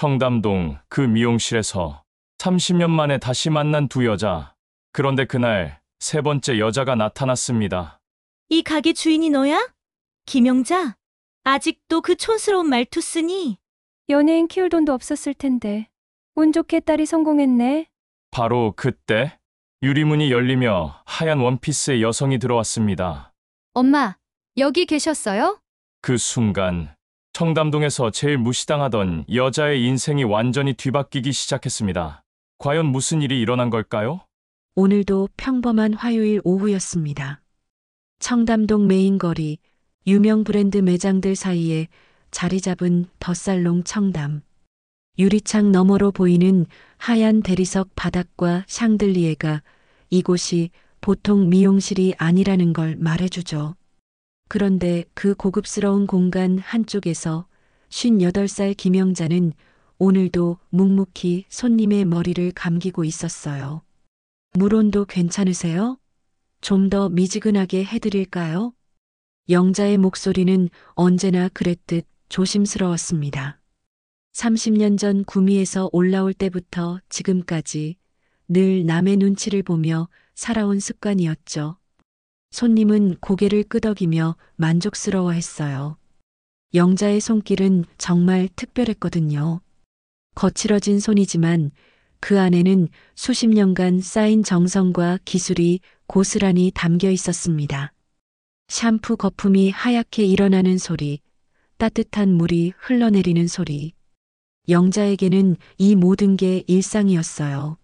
청담동 그 미용실에서 30년 만에 다시 만난 두 여자. 그런데 그날 세 번째 여자가 나타났습니다. 이 가게 주인이 너야? 김영자? 아직도 그 촌스러운 말투 쓰니? 연예인 키울 돈도 없었을 텐데. 운 좋게 딸이 성공했네. 바로 그때 유리문이 열리며 하얀 원피스의 여성이 들어왔습니다. 엄마, 여기 계셨어요? 그 순간 청담동에서 제일 무시당하던 여자의 인생이 완전히 뒤바뀌기 시작했습니다. 과연 무슨 일이 일어난 걸까요? 오늘도 평범한 화요일 오후였습니다. 청담동 메인거리, 유명 브랜드 매장들 사이에 자리 잡은 덧살롱 청담. 유리창 너머로 보이는 하얀 대리석 바닥과 샹들리에가 이곳이 보통 미용실이 아니라는 걸 말해주죠. 그런데 그 고급스러운 공간 한쪽에서 58살 김영자는 오늘도 묵묵히 손님의 머리를 감기고 있었어요. 물온도 괜찮으세요? 좀 더 미지근하게 해드릴까요? 영자의 목소리는 언제나 그랬듯 조심스러웠습니다. 30년 전 구미에서 올라올 때부터 지금까지 늘 남의 눈치를 보며 살아온 습관이었죠. 손님은 고개를 끄덕이며 만족스러워했어요. 영자의 손길은 정말 특별했거든요. 거칠어진 손이지만 그 안에는 수십 년간 쌓인 정성과 기술이 고스란히 담겨 있었습니다. 샴푸 거품이 하얗게 일어나는 소리, 따뜻한 물이 흘러내리는 소리. 영자에게는 이 모든 게 일상이었어요.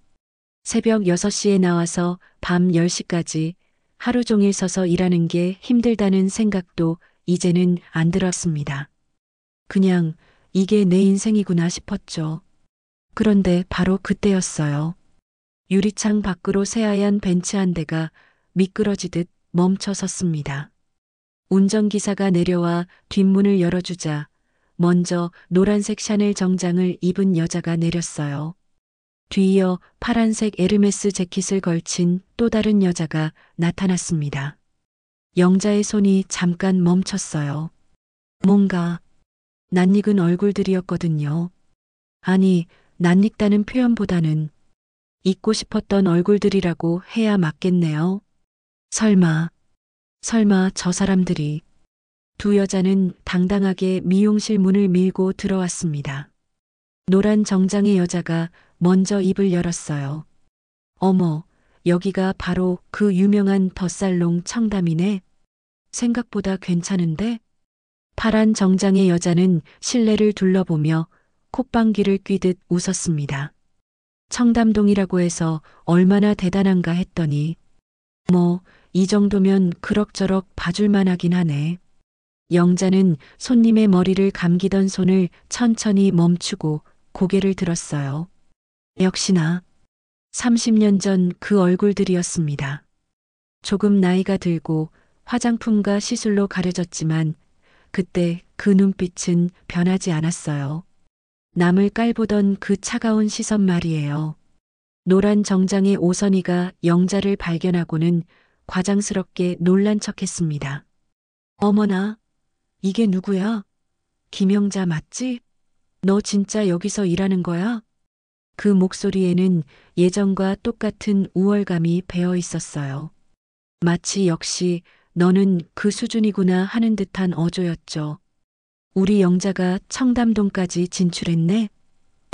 새벽 6시에 나와서 밤 10시까지 하루 종일 서서 일하는 게 힘들다는 생각도 이제는 안 들었습니다. 그냥 이게 내 인생이구나 싶었죠. 그런데 바로 그때였어요. 유리창 밖으로 새하얀 벤츠 한 대가 미끄러지듯 멈춰 섰습니다. 운전기사가 내려와 뒷문을 열어주자 먼저 노란색 샤넬 정장을 입은 여자가 내렸어요. 뒤이어 파란색 에르메스 재킷을 걸친 또 다른 여자가 나타났습니다. 영자의 손이 잠깐 멈췄어요. 뭔가 낯익은 얼굴들이었거든요. 아니, 낯익다는 표현보다는 잊고 싶었던 얼굴들이라고 해야 맞겠네요. 설마 저 사람들이. 두 여자는 당당하게 미용실 문을 밀고 들어왔습니다. 노란 정장의 여자가 먼저 입을 열었어요. 어머, 여기가 바로 그 유명한 덧살롱 청담이네. 생각보다 괜찮은데? 파란 정장의 여자는 실내를 둘러보며 콧방귀를 뀌듯 웃었습니다. 청담동이라고 해서 얼마나 대단한가 했더니 뭐 이 정도면 그럭저럭 봐줄만 하긴 하네. 영자는 손님의 머리를 감기던 손을 천천히 멈추고 고개를 들었어요. 역시나 30년 전 그 얼굴들이었습니다. 조금 나이가 들고 화장품과 시술로 가려졌지만 그때 그 눈빛은 변하지 않았어요. 남을 깔보던 그 차가운 시선 말이에요. 노란 정장의 오선이가 영자를 발견하고는 과장스럽게 놀란 척했습니다. 어머나, 이게 누구야? 김영자 맞지? 너 진짜 여기서 일하는 거야? 그 목소리에는 예전과 똑같은 우월감이 배어 있었어요. 마치 역시 너는 그 수준이구나 하는 듯한 어조였죠. 우리 영자가 청담동까지 진출했네?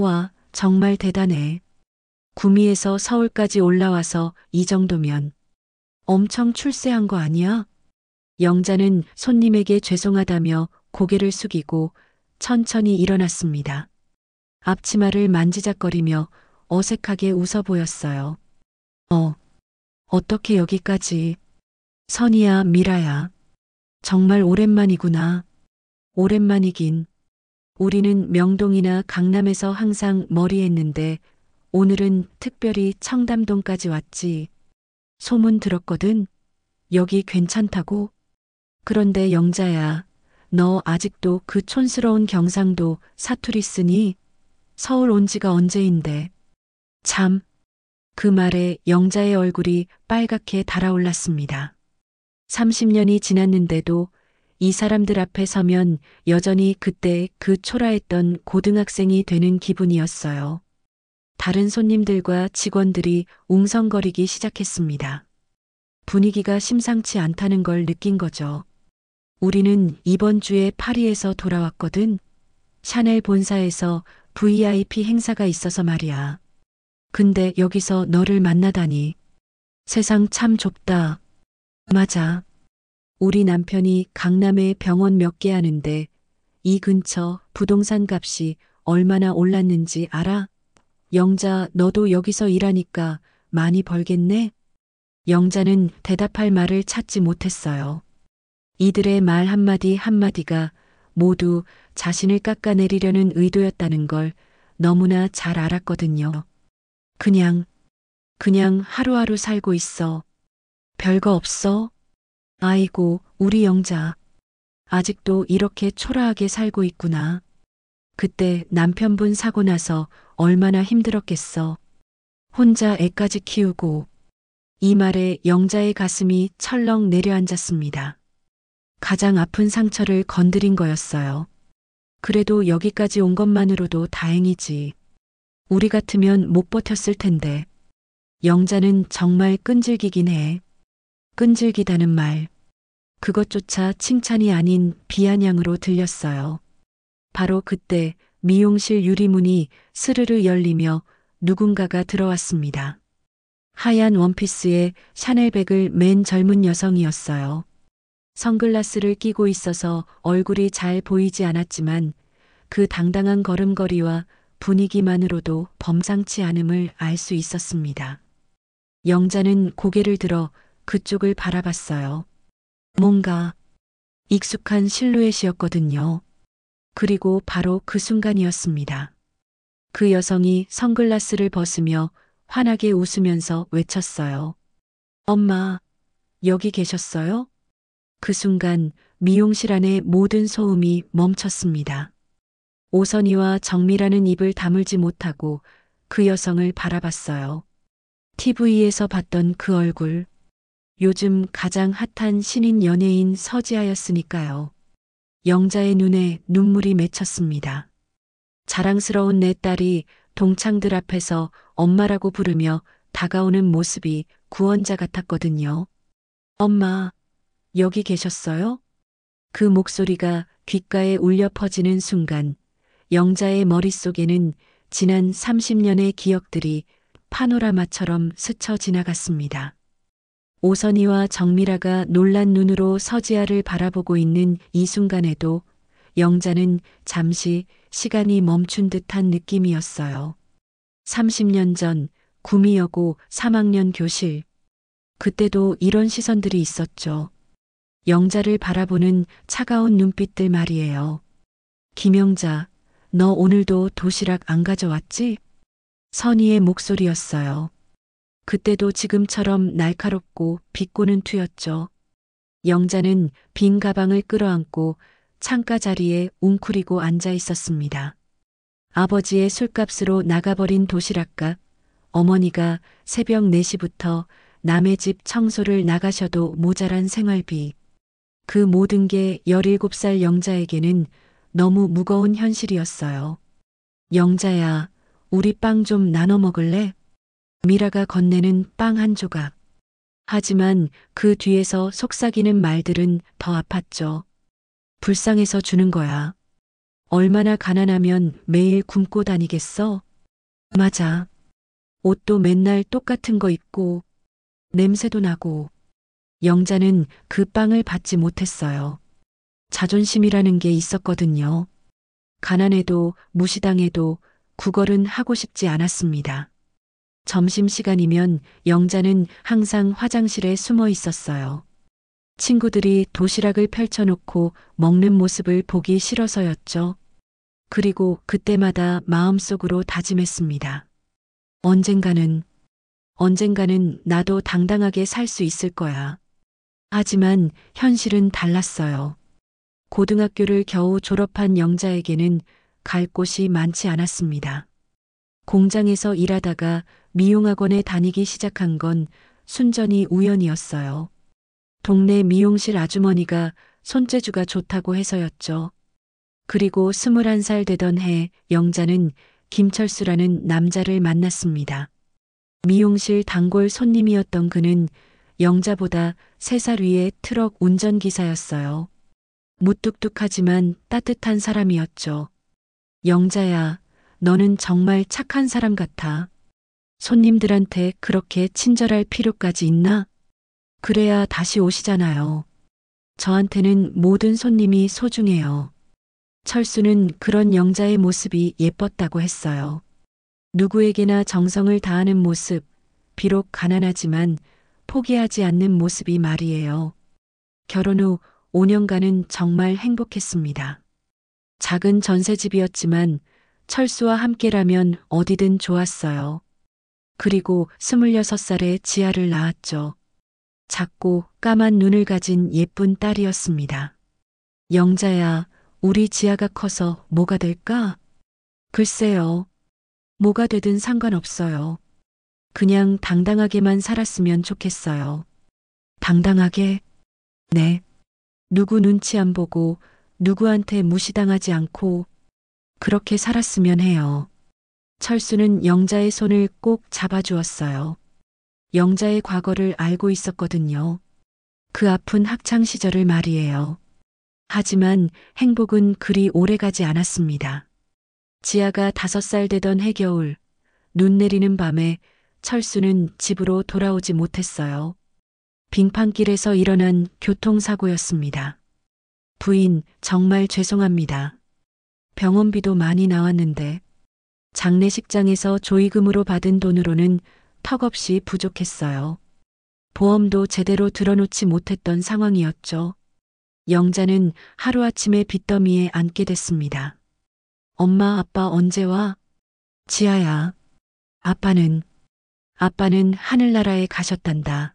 와, 정말 대단해. 구미에서 서울까지 올라와서 이 정도면 엄청 출세한 거 아니야? 영자는 손님에게 죄송하다며 고개를 숙이고 천천히 일어났습니다. 앞치마를 만지작거리며 어색하게 웃어 보였어요. 어떻게 여기까지? 선이야, 미라야. 정말 오랜만이구나. 오랜만이긴. 우리는 명동이나 강남에서 항상 머리했는데 오늘은 특별히 청담동까지 왔지. 소문 들었거든. 여기 괜찮다고? 그런데 영자야, 너 아직도 그 촌스러운 경상도 사투리 쓰니? 서울 온 지가 언제인데. 참. 그 말에 영자의 얼굴이 빨갛게 달아올랐습니다. 30년이 지났는데도 이 사람들 앞에 서면 여전히 그때 그 초라했던 고등학생이 되는 기분이었어요. 다른 손님들과 직원들이 웅성거리기 시작했습니다. 분위기가 심상치 않다는 걸 느낀 거죠. 우리는 이번 주에 파리에서 돌아왔거든. 샤넬 본사에서 VIP 행사가 있어서 말이야. 근데 여기서 너를 만나다니. 세상 참 좁다. 맞아. 우리 남편이 강남에 병원 몇 개 하는데 이 근처 부동산 값이 얼마나 올랐는지 알아? 영자, 너도 여기서 일하니까 많이 벌겠네? 영자는 대답할 말을 찾지 못했어요. 이들의 말 한마디 한마디가 모두 자신을 깎아내리려는 의도였다는 걸 너무나 잘 알았거든요. 그냥 하루하루 살고 있어. 별거 없어? 아이고, 우리 영자. 아직도 이렇게 초라하게 살고 있구나. 그때 남편분 사고 나서 얼마나 힘들었겠어. 혼자 애까지 키우고. 이 말에 영자의 가슴이 철렁 내려앉았습니다. 가장 아픈 상처를 건드린 거였어요. 그래도 여기까지 온 것만으로도 다행이지. 우리 같으면 못 버텼을 텐데. 영자는 정말 끈질기긴 해. 끈질기다는 말. 그것조차 칭찬이 아닌 비아냥으로 들렸어요. 바로 그때 미용실 유리문이 스르르 열리며 누군가가 들어왔습니다. 하얀 원피스에 샤넬백을 맨 젊은 여성이었어요. 선글라스를 끼고 있어서 얼굴이 잘 보이지 않았지만 그 당당한 걸음걸이와 분위기만으로도 범상치 않음을 알 수 있었습니다. 영자는 고개를 들어 그쪽을 바라봤어요. 뭔가 익숙한 실루엣이었거든요. 그리고 바로 그 순간이었습니다. 그 여성이 선글라스를 벗으며 환하게 웃으면서 외쳤어요. 엄마, 여기 계셨어요? 그 순간 미용실 안의 모든 소음이 멈췄습니다. 오선희와 정미라는 입을 다물지 못하고 그 여성을 바라봤어요. TV에서 봤던 그 얼굴. 요즘 가장 핫한 신인 연예인 서지아였으니까요. 영자의 눈에 눈물이 맺혔습니다. 자랑스러운 내 딸이 동창들 앞에서 엄마라고 부르며 다가오는 모습이 구원자 같았거든요. 엄마, 여기 계셨어요? 그 목소리가 귓가에 울려 퍼지는 순간 영자의 머릿속에는 지난 30년의 기억들이 파노라마처럼 스쳐 지나갔습니다. 오선희와 정미라가 놀란 눈으로 서지아를 바라보고 있는 이 순간에도 영자는 잠시 시간이 멈춘 듯한 느낌이었어요. 30년 전 구미여고 3학년 교실. 그때도 이런 시선들이 있었죠. 영자를 바라보는 차가운 눈빛들 말이에요. 김영자, 너 오늘도 도시락 안 가져왔지? 선희의 목소리였어요. 그때도 지금처럼 날카롭고 비꼬는 투였죠. 영자는 빈 가방을 끌어안고 창가 자리에 웅크리고 앉아 있었습니다. 아버지의 술값으로 나가버린 도시락값, 어머니가 새벽 4시부터 남의 집 청소를 나가셔도 모자란 생활비. 그 모든 게 17살 영자에게는 너무 무거운 현실이었어요. 영자야, 우리 빵 좀 나눠 먹을래? 미라가 건네는 빵 한 조각. 하지만 그 뒤에서 속삭이는 말들은 더 아팠죠. 불쌍해서 주는 거야. 얼마나 가난하면 매일 굶고 다니겠어? 맞아. 옷도 맨날 똑같은 거 입고 냄새도 나고. 영자는 그 빵을 받지 못했어요. 자존심이라는 게 있었거든요. 가난해도 무시당해도 구걸은 하고 싶지 않았습니다. 점심시간이면 영자는 항상 화장실에 숨어 있었어요. 친구들이 도시락을 펼쳐놓고 먹는 모습을 보기 싫어서였죠. 그리고 그때마다 마음속으로 다짐했습니다. 언젠가는 나도 당당하게 살 수 있을 거야. 하지만 현실은 달랐어요. 고등학교를 겨우 졸업한 영자에게는 갈 곳이 많지 않았습니다. 공장에서 일하다가 미용학원에 다니기 시작한 건 순전히 우연이었어요. 동네 미용실 아주머니가 손재주가 좋다고 해서였죠. 그리고 21살 되던 해 영자는 김철수라는 남자를 만났습니다. 미용실 단골 손님이었던 그는 영자보다 3살 위의 트럭 운전기사였어요. 무뚝뚝하지만 따뜻한 사람이었죠. 영자야, 너는 정말 착한 사람 같아. 손님들한테 그렇게 친절할 필요까지 있나? 그래야 다시 오시잖아요. 저한테는 모든 손님이 소중해요. 철수는 그런 영자의 모습이 예뻤다고 했어요. 누구에게나 정성을 다하는 모습, 비록 가난하지만 포기하지 않는 모습이 말이에요. 결혼 후 5년간은 정말 행복했습니다. 작은 전셋집이었지만 철수와 함께라면 어디든 좋았어요. 그리고 26살에 지아를 낳았죠. 작고 까만 눈을 가진 예쁜 딸이었습니다. 영자야, 우리 지아가 커서 뭐가 될까? 글쎄요. 뭐가 되든 상관없어요. 그냥 당당하게만 살았으면 좋겠어요. 당당하게? 네. 누구 눈치 안 보고 누구한테 무시당하지 않고 그렇게 살았으면 해요. 철수는 영자의 손을 꼭 잡아주었어요. 영자의 과거를 알고 있었거든요. 그 아픈 학창 시절을 말이에요. 하지만 행복은 그리 오래가지 않았습니다. 지아가 5살 되던 해겨울, 눈 내리는 밤에 철수는 집으로 돌아오지 못했어요. 빙판길에서 일어난 교통사고였습니다. 부인, 정말 죄송합니다. 병원비도 많이 나왔는데 장례식장에서 조의금으로 받은 돈으로는 턱없이 부족했어요. 보험도 제대로 들어놓지 못했던 상황이었죠. 영자는 하루아침에 빚더미에 앉게 됐습니다. 엄마, 아빠 언제 와? 지아야. 아빠는 하늘나라에 가셨단다.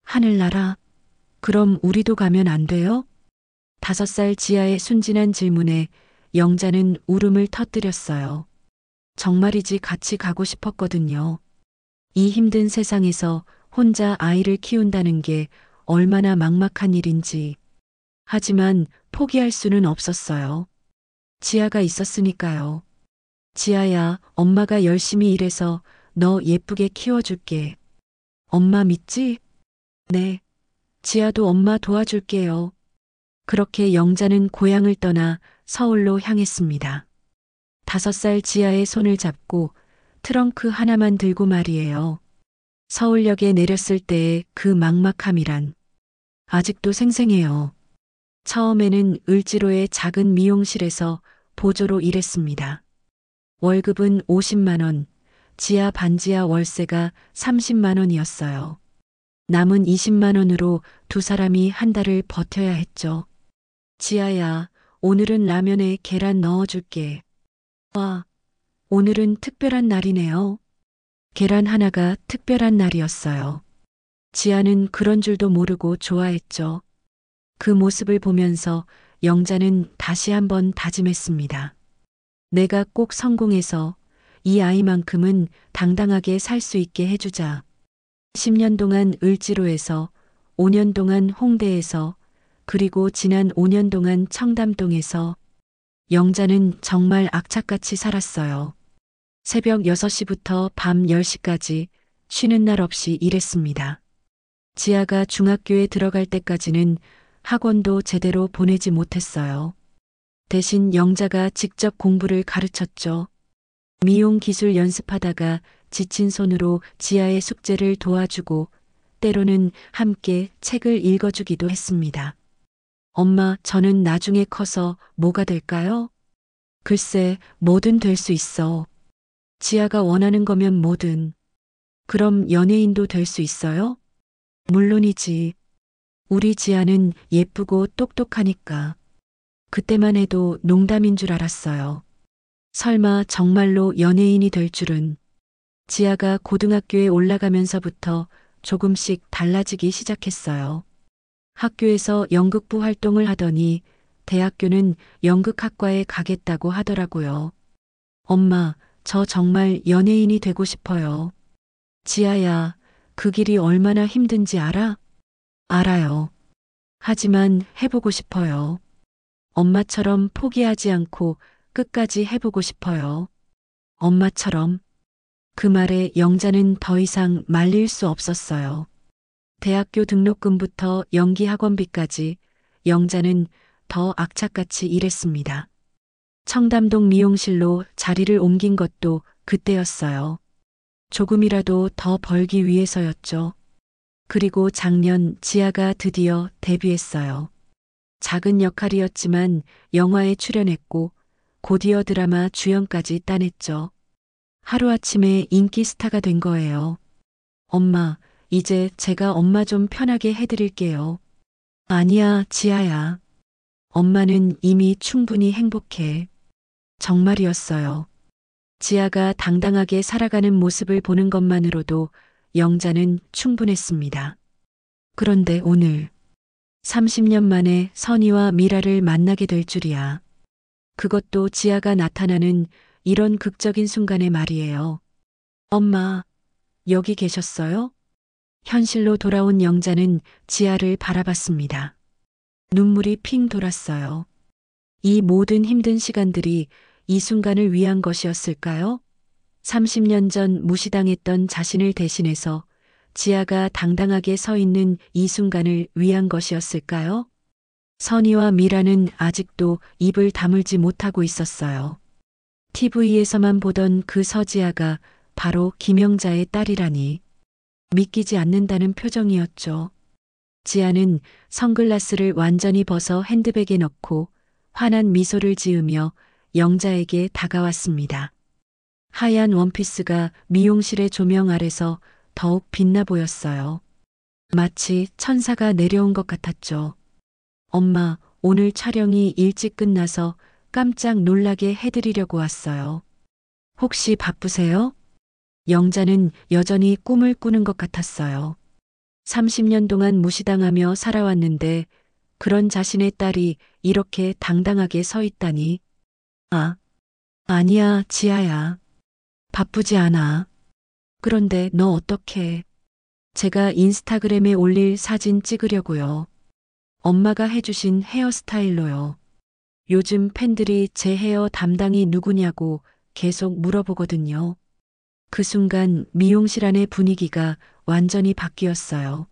하늘나라? 그럼 우리도 가면 안 돼요? 5살 지아의 순진한 질문에 영자는 울음을 터뜨렸어요. 정말이지 같이 가고 싶었거든요. 이 힘든 세상에서 혼자 아이를 키운다는 게 얼마나 막막한 일인지. 하지만 포기할 수는 없었어요. 지아가 있었으니까요. 지아야, 엄마가 열심히 일해서 너 예쁘게 키워줄게. 엄마 믿지? 네. 지아도 엄마 도와줄게요. 그렇게 영자는 고향을 떠나 서울로 향했습니다. 5살 지아의 손을 잡고 트렁크 하나만 들고 말이에요. 서울역에 내렸을 때의 그 막막함이란 아직도 생생해요. 처음에는 을지로의 작은 미용실에서 보조로 일했습니다. 월급은 50만 원, 지아 반지하 월세가 30만 원이었어요. 남은 20만 원으로 2사람이 한 달을 버텨야 했죠. 지아야, 오늘은 라면에 계란 넣어줄게. 와, 오늘은 특별한 날이네요. 계란 하나가 특별한 날이었어요. 지아는 그런 줄도 모르고 좋아했죠. 그 모습을 보면서 영자는 다시 한번 다짐했습니다. 내가 꼭 성공해서 이 아이만큼은 당당하게 살 수 있게 해주자. 10년 동안 을지로에서, 5년 동안 홍대에서, 그리고 지난 5년 동안 청담동에서 영자는 정말 악착같이 살았어요. 새벽 6시부터 밤 10시까지 쉬는 날 없이 일했습니다. 지아가 중학교에 들어갈 때까지는 학원도 제대로 보내지 못했어요. 대신 영자가 직접 공부를 가르쳤죠. 미용 기술 연습하다가 지친 손으로 지아의 숙제를 도와주고 때로는 함께 책을 읽어주기도 했습니다. 엄마, 저는 나중에 커서 뭐가 될까요? 글쎄, 뭐든 될 수 있어. 지아가 원하는 거면 뭐든. 그럼 연예인도 될 수 있어요? 물론이지. 우리 지아는 예쁘고 똑똑하니까. 그때만 해도 농담인 줄 알았어요. 설마 정말로 연예인이 될 줄은. 지아가 고등학교에 올라가면서부터 조금씩 달라지기 시작했어요. 학교에서 연극부 활동을 하더니 대학교는 연극학과에 가겠다고 하더라고요. 엄마, 저 정말 연예인이 되고 싶어요. 지아야, 그 길이 얼마나 힘든지 알아? 알아요. 하지만 해보고 싶어요. 엄마처럼 포기하지 않고 끝까지 해보고 싶어요. 엄마처럼. 그 말에 영자는 더 이상 말릴 수 없었어요. 대학교 등록금부터 연기 학원비까지 영자는 더 악착같이 일했습니다. 청담동 미용실로 자리를 옮긴 것도 그때였어요. 조금이라도 더 벌기 위해서였죠. 그리고 작년 지아가 드디어 데뷔했어요. 작은 역할이었지만 영화에 출연했고 곧이어 드라마 주연까지 따냈죠. 하루아침에 인기 스타가 된 거예요. 엄마, 이제 제가 엄마 좀 편하게 해드릴게요. 아니야, 지아야. 엄마는 이미 충분히 행복해. 정말이었어요. 지아가 당당하게 살아가는 모습을 보는 것만으로도 영자는 충분했습니다. 그런데 오늘 30년 만에 선희와 미라를 만나게 될 줄이야. 그것도 지아가 나타나는 이런 극적인 순간에 말이에요. 엄마, 여기 계셨어요? 현실로 돌아온 영자는 지아를 바라봤습니다. 눈물이 핑 돌았어요. 이 모든 힘든 시간들이 이 순간을 위한 것이었을까요? 30년 전 무시당했던 자신을 대신해서 지아가 당당하게 서 있는 이 순간을 위한 것이었을까요? 선희와 미라는 아직도 입을 다물지 못하고 있었어요. TV에서만 보던 그 서지아가 바로 김영자의 딸이라니. 믿기지 않는다는 표정이었죠. 지아는 선글라스를 완전히 벗어 핸드백에 넣고 환한 미소를 지으며 영자에게 다가왔습니다. 하얀 원피스가 미용실의 조명 아래서 더욱 빛나 보였어요. 마치 천사가 내려온 것 같았죠. 엄마, 오늘 촬영이 일찍 끝나서 깜짝 놀라게 해드리려고 왔어요. 혹시 바쁘세요? 영자는 여전히 꿈을 꾸는 것 같았어요. 30년 동안 무시당하며 살아왔는데 그런 자신의 딸이 이렇게 당당하게 서 있다니. 아니야, 지아야. 바쁘지 않아. 그런데 너 어떡해? 제가 인스타그램에 올릴 사진 찍으려고요. 엄마가 해주신 헤어스타일로요. 요즘 팬들이 제 헤어 담당이 누구냐고 계속 물어보거든요. 그 순간 미용실 안의 분위기가 완전히 바뀌었어요.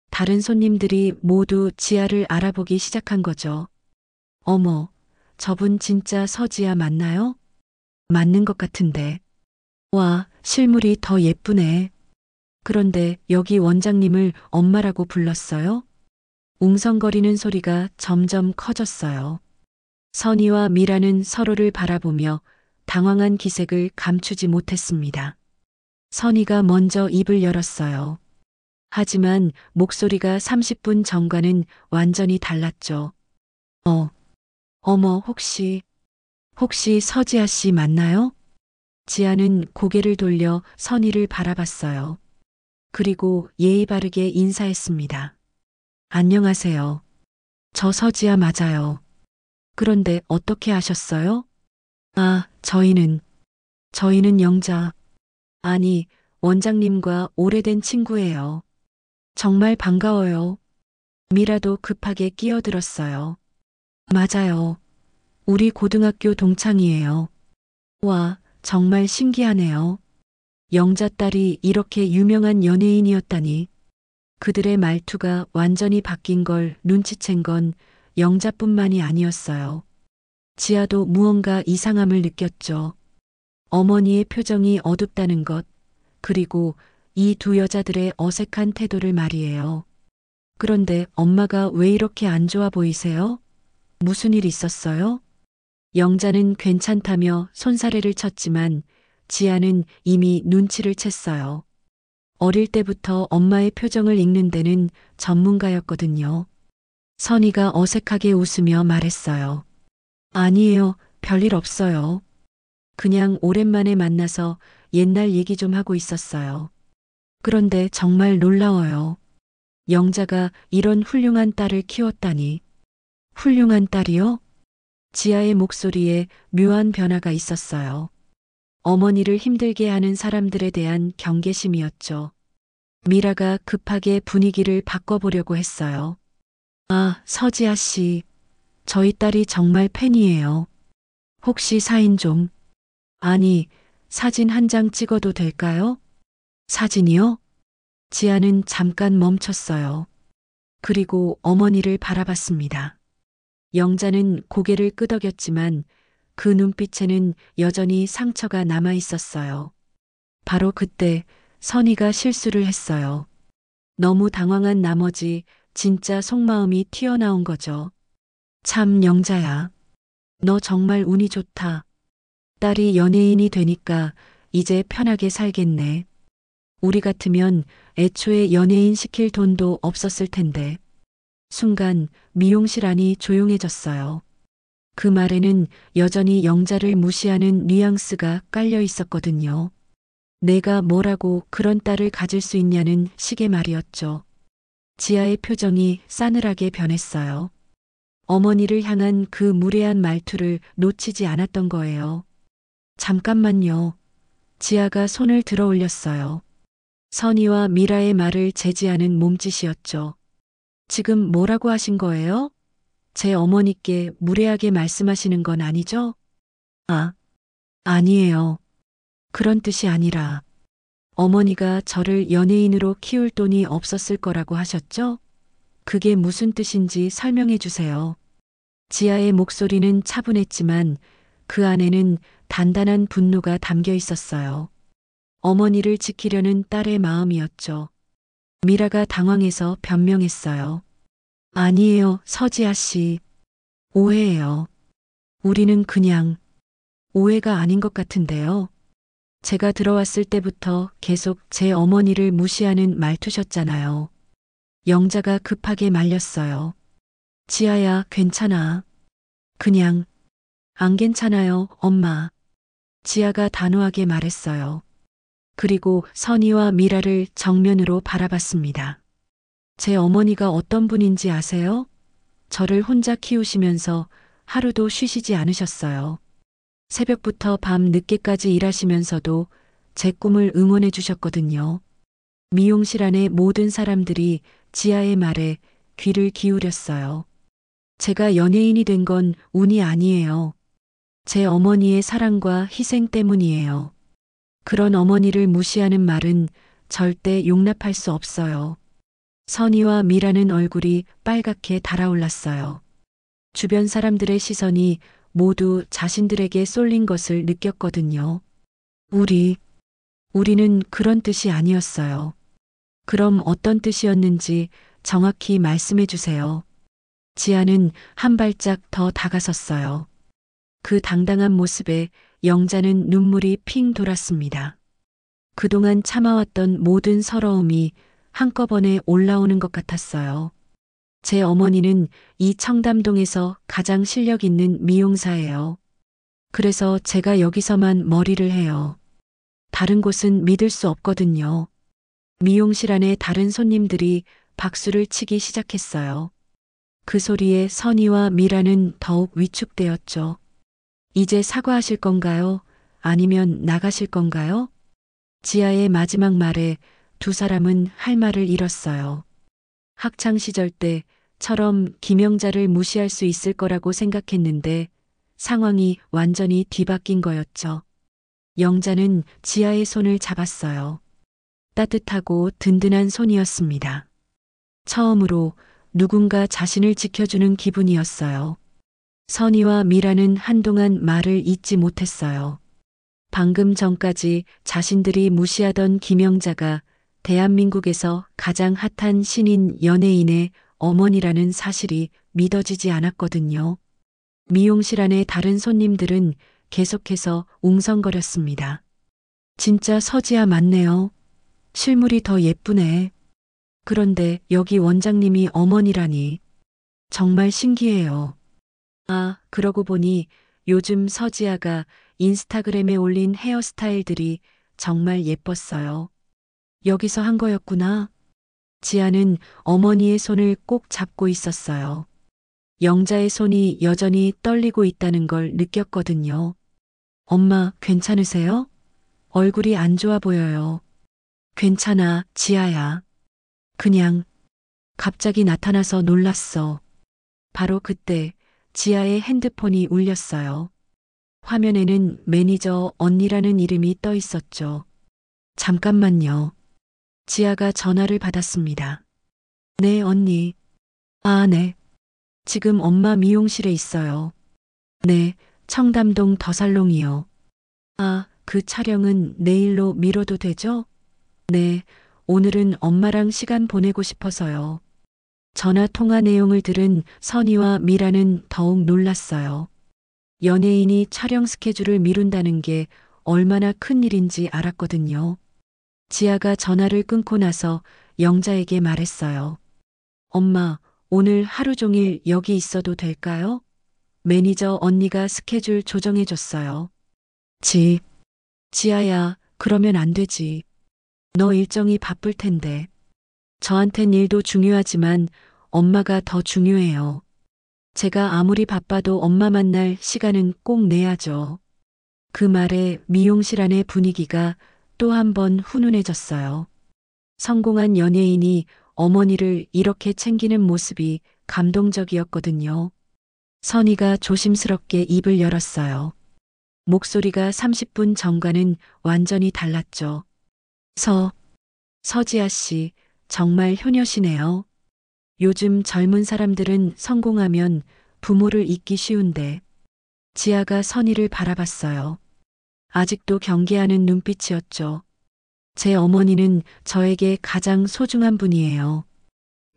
다른 손님들이 모두 지아를 알아보기 시작한 거죠. 어머, 저분 진짜 서지아 맞나요? 맞는 것 같은데. 와, 실물이 더 예쁘네. 그런데 여기 원장님을 엄마라고 불렀어요? 웅성거리는 소리가 점점 커졌어요. 선희와 미라는 서로를 바라보며 당황한 기색을 감추지 못했습니다. 선희가 먼저 입을 열었어요. 하지만 목소리가 30분 전과는 완전히 달랐죠. 어머, 혹시 서지아 씨 맞나요? 지아는 고개를 돌려 선희를 바라봤어요. 그리고 예의 바르게 인사했습니다. 안녕하세요. 저 서지아 맞아요. 그런데 어떻게 아셨어요? 저희는 영자. 아니, 원장님과 오래된 친구예요. 정말 반가워요. 미라도 급하게 끼어들었어요. 맞아요. 우리 고등학교 동창이에요. 와, 정말 신기하네요. 영자 딸이 이렇게 유명한 연예인이었다니. 그들의 말투가 완전히 바뀐 걸 눈치챈 건 영자뿐만이 아니었어요. 지아도 무언가 이상함을 느꼈죠. 어머니의 표정이 어둡다는 것, 그리고 이 두 여자들의 어색한 태도를 말이에요. 그런데 엄마가 왜 이렇게 안 좋아 보이세요? 무슨 일 있었어요? 영자는 괜찮다며 손사래를 쳤지만 지아는 이미 눈치를 챘어요. 어릴 때부터 엄마의 표정을 읽는 데는 전문가였거든요. 선희가 어색하게 웃으며 말했어요. 아니에요, 별일 없어요. 그냥 오랜만에 만나서 옛날 얘기 좀 하고 있었어요. 그런데 정말 놀라워요. 영자가 이런 훌륭한 딸을 키웠다니. 훌륭한 딸이요? 지아의 목소리에 묘한 변화가 있었어요. 어머니를 힘들게 하는 사람들에 대한 경계심이었죠. 미라가 급하게 분위기를 바꿔보려고 했어요. 아, 서지아 씨. 저희 딸이 정말 팬이에요. 혹시 사인 좀. 아니, 사진 한 장 찍어도 될까요? 사진이요? 지아는 잠깐 멈췄어요. 그리고 어머니를 바라봤습니다. 영자는 고개를 끄덕였지만 그 눈빛에는 여전히 상처가 남아 있었어요. 바로 그때 선희가 실수를 했어요. 너무 당황한 나머지 진짜 속마음이 튀어나온 거죠. 참 영자야. 너 정말 운이 좋다. 딸이 연예인이 되니까 이제 편하게 살겠네. 우리 같으면 애초에 연예인 시킬 돈도 없었을 텐데. 순간 미용실 안이 조용해졌어요. 그 말에는 여전히 영자를 무시하는 뉘앙스가 깔려 있었거든요. 내가 뭐라고 그런 딸을 가질 수 있냐는 식의 말이었죠. 지아의 표정이 싸늘하게 변했어요. 어머니를 향한 그 무례한 말투를 놓치지 않았던 거예요. 잠깐만요. 지아가 손을 들어 올렸어요. 선희와 미라의 말을 제지하는 몸짓이었죠. 지금 뭐라고 하신 거예요? 제 어머니께 무례하게 말씀하시는 건 아니죠? 아, 아니에요. 그런 뜻이 아니라 어머니가 저를 연예인으로 키울 돈이 없었을 거라고 하셨죠? 그게 무슨 뜻인지 설명해 주세요. 지아의 목소리는 차분했지만 그 안에는 단단한 분노가 담겨 있었어요. 어머니를 지키려는 딸의 마음이었죠. 미라가 당황해서 변명했어요. 아니에요, 서지아 씨. 오해예요. 우리는 그냥 오해가 아닌 것 같은데요. 제가 들어왔을 때부터 계속 제 어머니를 무시하는 말투셨잖아요. 영자가 급하게 말렸어요. 지아야, 괜찮아. 그냥 안 괜찮아요, 엄마. 지아가 단호하게 말했어요. 그리고 선희와 미라를 정면으로 바라봤습니다. 제 어머니가 어떤 분인지 아세요? 저를 혼자 키우시면서 하루도 쉬시지 않으셨어요. 새벽부터 밤 늦게까지 일하시면서도 제 꿈을 응원해 주셨거든요. 미용실 안의 모든 사람들이 지아의 말에 귀를 기울였어요. 제가 연예인이 된 건 운이 아니에요. 제 어머니의 사랑과 희생 때문이에요. 그런 어머니를 무시하는 말은 절대 용납할 수 없어요. 선희와 미라는 얼굴이 빨갛게 달아올랐어요. 주변 사람들의 시선이 모두 자신들에게 쏠린 것을 느꼈거든요. 우리는 그런 뜻이 아니었어요. 그럼 어떤 뜻이었는지 정확히 말씀해 주세요. 지아는 한 발짝 더 다가섰어요. 그 당당한 모습에 영자는 눈물이 핑 돌았습니다. 그동안 참아왔던 모든 서러움이 한꺼번에 올라오는 것 같았어요. 제 어머니는 이 청담동에서 가장 실력 있는 미용사예요. 그래서 제가 여기서만 머리를 해요. 다른 곳은 믿을 수 없거든요. 미용실 안에 다른 손님들이 박수를 치기 시작했어요. 그 소리에 선희와 미라는 더욱 위축되었죠. 이제 사과하실 건가요? 아니면 나가실 건가요? 지아의 마지막 말에 두 사람은 할 말을 잃었어요. 학창 시절 때처럼 김영자를 무시할 수 있을 거라고 생각했는데 상황이 완전히 뒤바뀐 거였죠. 영자는 지아의 손을 잡았어요. 따뜻하고 든든한 손이었습니다. 처음으로 누군가 자신을 지켜주는 기분이었어요. 선희와 미라는 한동안 말을 잇지 못했어요. 방금 전까지 자신들이 무시하던 김영자가 대한민국에서 가장 핫한 신인 연예인의 어머니라는 사실이 믿어지지 않았거든요. 미용실 안의 다른 손님들은 계속해서 웅성거렸습니다. 진짜 서지아 맞네요. 실물이 더 예쁘네. 그런데 여기 원장님이 어머니라니. 정말 신기해요. 아, 그러고 보니 요즘 서지아가 인스타그램에 올린 헤어스타일들이 정말 예뻤어요. 여기서 한 거였구나. 지아는 어머니의 손을 꼭 잡고 있었어요. 영자의 손이 여전히 떨리고 있다는 걸 느꼈거든요. 엄마, 괜찮으세요? 얼굴이 안 좋아 보여요. 괜찮아, 지아야. 그냥 갑자기 나타나서 놀랐어. 바로 그때 지아의 핸드폰이 울렸어요. 화면에는 매니저 언니라는 이름이 떠 있었죠. 잠깐만요. 지아가 전화를 받았습니다. 네, 언니. 아, 네. 지금 엄마 미용실에 있어요. 네, 청담동 더살롱이요. 아, 그 촬영은 내일로 미뤄도 되죠? 네, 오늘은 엄마랑 시간 보내고 싶어서요. 전화 통화 내용을 들은 선희와 미라는 더욱 놀랐어요. 연예인이 촬영 스케줄을 미룬다는 게 얼마나 큰 일인지 알았거든요. 지아가 전화를 끊고 나서 영자에게 말했어요. 엄마, 오늘 하루 종일 여기 있어도 될까요? 매니저 언니가 스케줄 조정해줬어요. 지아야, 그러면 안 되지. 너 일정이 바쁠 텐데. 저한텐 일도 중요하지만 엄마가 더 중요해요. 제가 아무리 바빠도 엄마 만날 시간은 꼭 내야죠. 그 말에 미용실 안의 분위기가 또 한 번 훈훈해졌어요. 성공한 연예인이 어머니를 이렇게 챙기는 모습이 감동적이었거든요. 선희가 조심스럽게 입을 열었어요. 목소리가 30분 전과는 완전히 달랐죠. 서지아 씨, 정말 효녀시네요. 요즘 젊은 사람들은 성공하면 부모를 잊기 쉬운데. 지아가 선희를 바라봤어요. 아직도 경계하는 눈빛이었죠. 제 어머니는 저에게 가장 소중한 분이에요.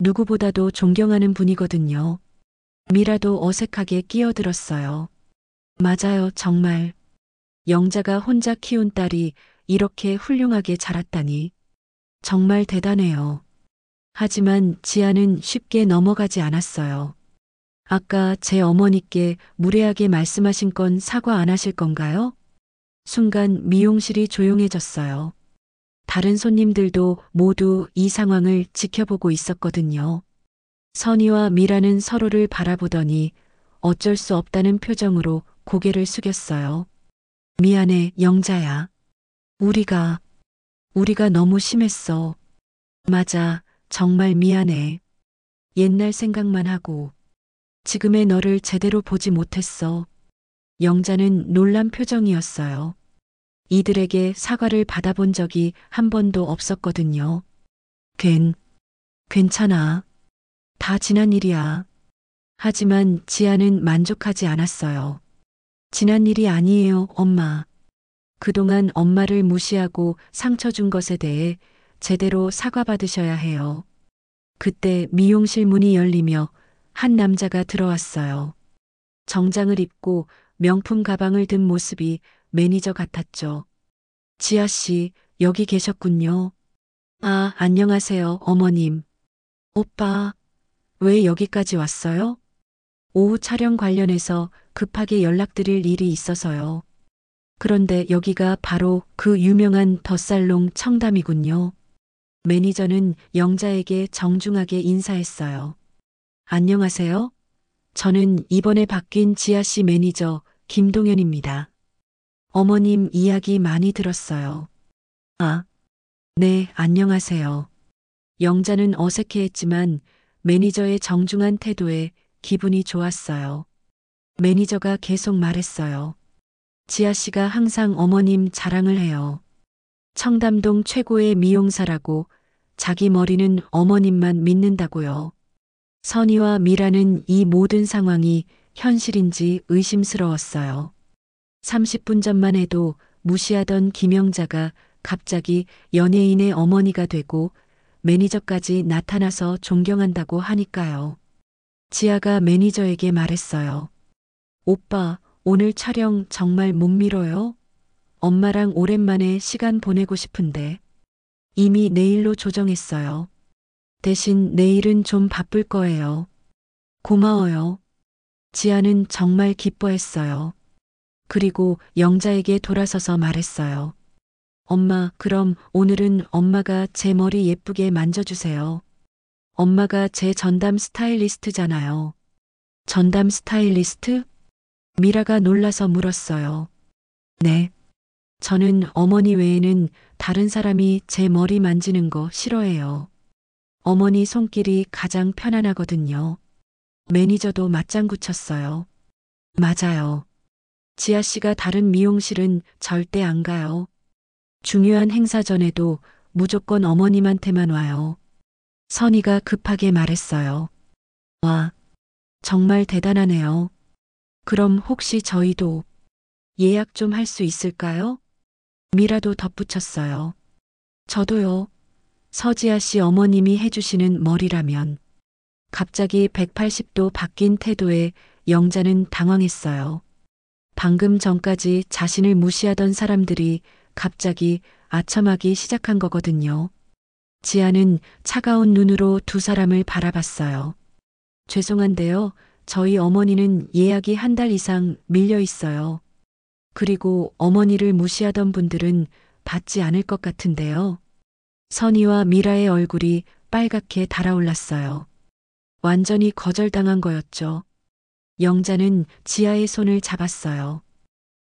누구보다도 존경하는 분이거든요. 미라도 어색하게 끼어들었어요. 맞아요, 정말. 영자가 혼자 키운 딸이 이렇게 훌륭하게 자랐다니. 정말 대단해요. 하지만 지아는 쉽게 넘어가지 않았어요. 아까 제 어머니께 무례하게 말씀하신 건 사과 안 하실 건가요? 순간 미용실이 조용해졌어요. 다른 손님들도 모두 이 상황을 지켜보고 있었거든요. 선희와 미라는 서로를 바라보더니 어쩔 수 없다는 표정으로 고개를 숙였어요. 미안해, 영자야. 우리가 너무 심했어. 맞아, 정말 미안해. 옛날 생각만 하고 지금의 너를 제대로 보지 못했어. 영자는 놀란 표정이었어요. 이들에게 사과를 받아본 적이 한 번도 없었거든요. 괜찮아. 다 지난 일이야. 하지만 지아는 만족하지 않았어요. 지난 일이 아니에요, 엄마. 그동안 엄마를 무시하고 상처 준 것에 대해 제대로 사과받으셔야 해요. 그때 미용실 문이 열리며 한 남자가 들어왔어요. 정장을 입고 명품 가방을 든 모습이 매니저 같았죠. 지아 씨, 여기 계셨군요. 아, 안녕하세요, 어머님. 오빠, 왜 여기까지 왔어요? 오후 촬영 관련해서 급하게 연락드릴 일이 있어서요. 그런데 여기가 바로 그 유명한 덧살롱 청담이군요. 매니저는 영자에게 정중하게 인사했어요. 안녕하세요. 저는 이번에 바뀐 지아 씨 매니저 김동현입니다. 어머님 이야기 많이 들었어요. 아, 네, 안녕하세요. 영자는 어색해했지만 매니저의 정중한 태도에 기분이 좋았어요. 매니저가 계속 말했어요. 지아 씨가 항상 어머님 자랑을 해요. 청담동 최고의 미용사라고 자기 머리는 어머님만 믿는다고요. 선희와 미라는 이 모든 상황이 현실인지 의심스러웠어요. 30분 전만 해도 무시하던 김영자가 갑자기 연예인의 어머니가 되고 매니저까지 나타나서 존경한다고 하니까요. 지아가 매니저에게 말했어요. 오빠, 오늘 촬영 정말 못 미뤄요? 엄마랑 오랜만에 시간 보내고 싶은데. 이미 내일로 조정했어요. 대신 내일은 좀 바쁠 거예요. 고마워요. 지아는 정말 기뻐했어요. 그리고 영자에게 돌아서서 말했어요. 엄마, 그럼 오늘은 엄마가 제 머리 예쁘게 만져주세요. 엄마가 제 전담 스타일리스트잖아요. 전담 스타일리스트? 미라가 놀라서 물었어요. 네. 저는 어머니 외에는 다른 사람이 제 머리 만지는 거 싫어해요. 어머니 손길이 가장 편안하거든요. 매니저도 맞장구 쳤어요. 맞아요. 지아 씨가 다른 미용실은 절대 안 가요. 중요한 행사 전에도 무조건 어머님한테만 와요. 선희가 급하게 말했어요. 와, 정말 대단하네요. 그럼 혹시 저희도 예약 좀 할 수 있을까요? 미라도 덧붙였어요. 저도요. 서지아 씨 어머님이 해주시는 머리라면. 갑자기 180도 바뀐 태도에 영자는 당황했어요. 방금 전까지 자신을 무시하던 사람들이 갑자기 아첨하기 시작한 거거든요. 지아는 차가운 눈으로 두 사람을 바라봤어요. 죄송한데요. 저희 어머니는 예약이 한 달 이상 밀려 있어요. 그리고 어머니를 무시하던 분들은 받지 않을 것 같은데요. 선희와 미라의 얼굴이 빨갛게 달아올랐어요. 완전히 거절당한 거였죠. 영자는 지아의 손을 잡았어요.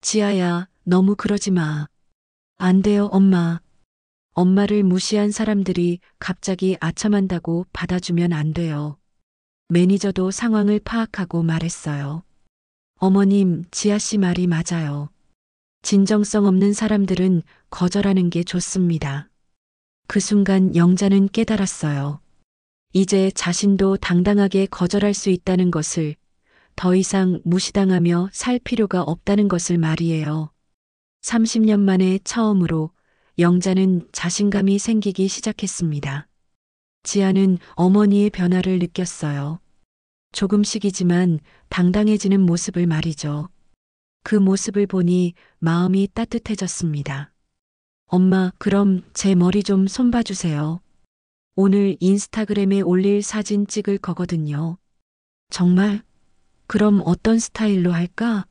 지아야, 너무 그러지 마. 안 돼요, 엄마. 엄마를 무시한 사람들이 갑자기 아첨한다고 받아주면 안 돼요. 매니저도 상황을 파악하고 말했어요. 어머님, 지아 씨 말이 맞아요. 진정성 없는 사람들은 거절하는 게 좋습니다. 그 순간 영자는 깨달았어요. 이제 자신도 당당하게 거절할 수 있다는 것을, 더 이상 무시당하며 살 필요가 없다는 것을 말이에요. 30년 만에 처음으로 영자는 자신감이 생기기 시작했습니다. 지아는 어머니의 변화를 느꼈어요. 조금씩이지만 당당해지는 모습을 말이죠. 그 모습을 보니 마음이 따뜻해졌습니다. 엄마, 그럼 제 머리 좀 손봐주세요. 오늘 인스타그램에 올릴 사진 찍을 거거든요. 정말? 그럼 어떤 스타일로 할까?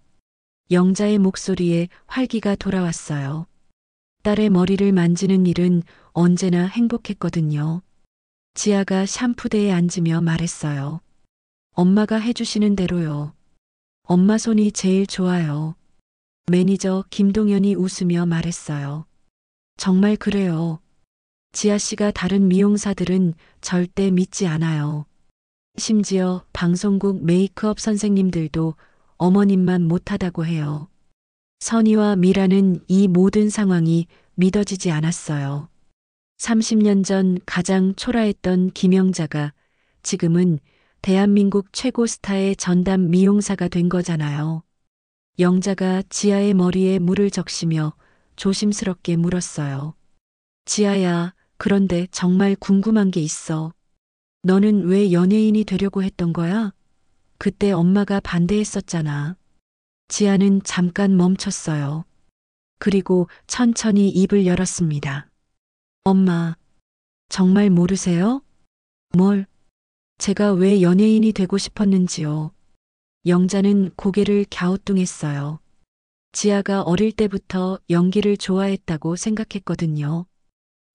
영자의 목소리에 활기가 돌아왔어요. 딸의 머리를 만지는 일은 언제나 행복했거든요. 지아가 샴푸대에 앉으며 말했어요. 엄마가 해주시는 대로요. 엄마 손이 제일 좋아요. 매니저 김동현이 웃으며 말했어요. 정말 그래요. 지아 씨가 다른 미용사들은 절대 믿지 않아요. 심지어 방송국 메이크업 선생님들도 어머님만 못하다고 해요. 선희와 미라는 이 모든 상황이 믿어지지 않았어요. 30년 전 가장 초라했던 김영자가 지금은 대한민국 최고 스타의 전담 미용사가 된 거잖아요. 영자가 지아의 머리에 물을 적시며 조심스럽게 물었어요. 지아야, 그런데 정말 궁금한 게 있어. 너는 왜 연예인이 되려고 했던 거야? 그때 엄마가 반대했었잖아. 지아는 잠깐 멈췄어요. 그리고 천천히 입을 열었습니다. 엄마, 정말 모르세요? 뭘? 제가 왜 연예인이 되고 싶었는지요. 영자는 고개를 갸우뚱했어요. 지아가 어릴 때부터 연기를 좋아했다고 생각했거든요.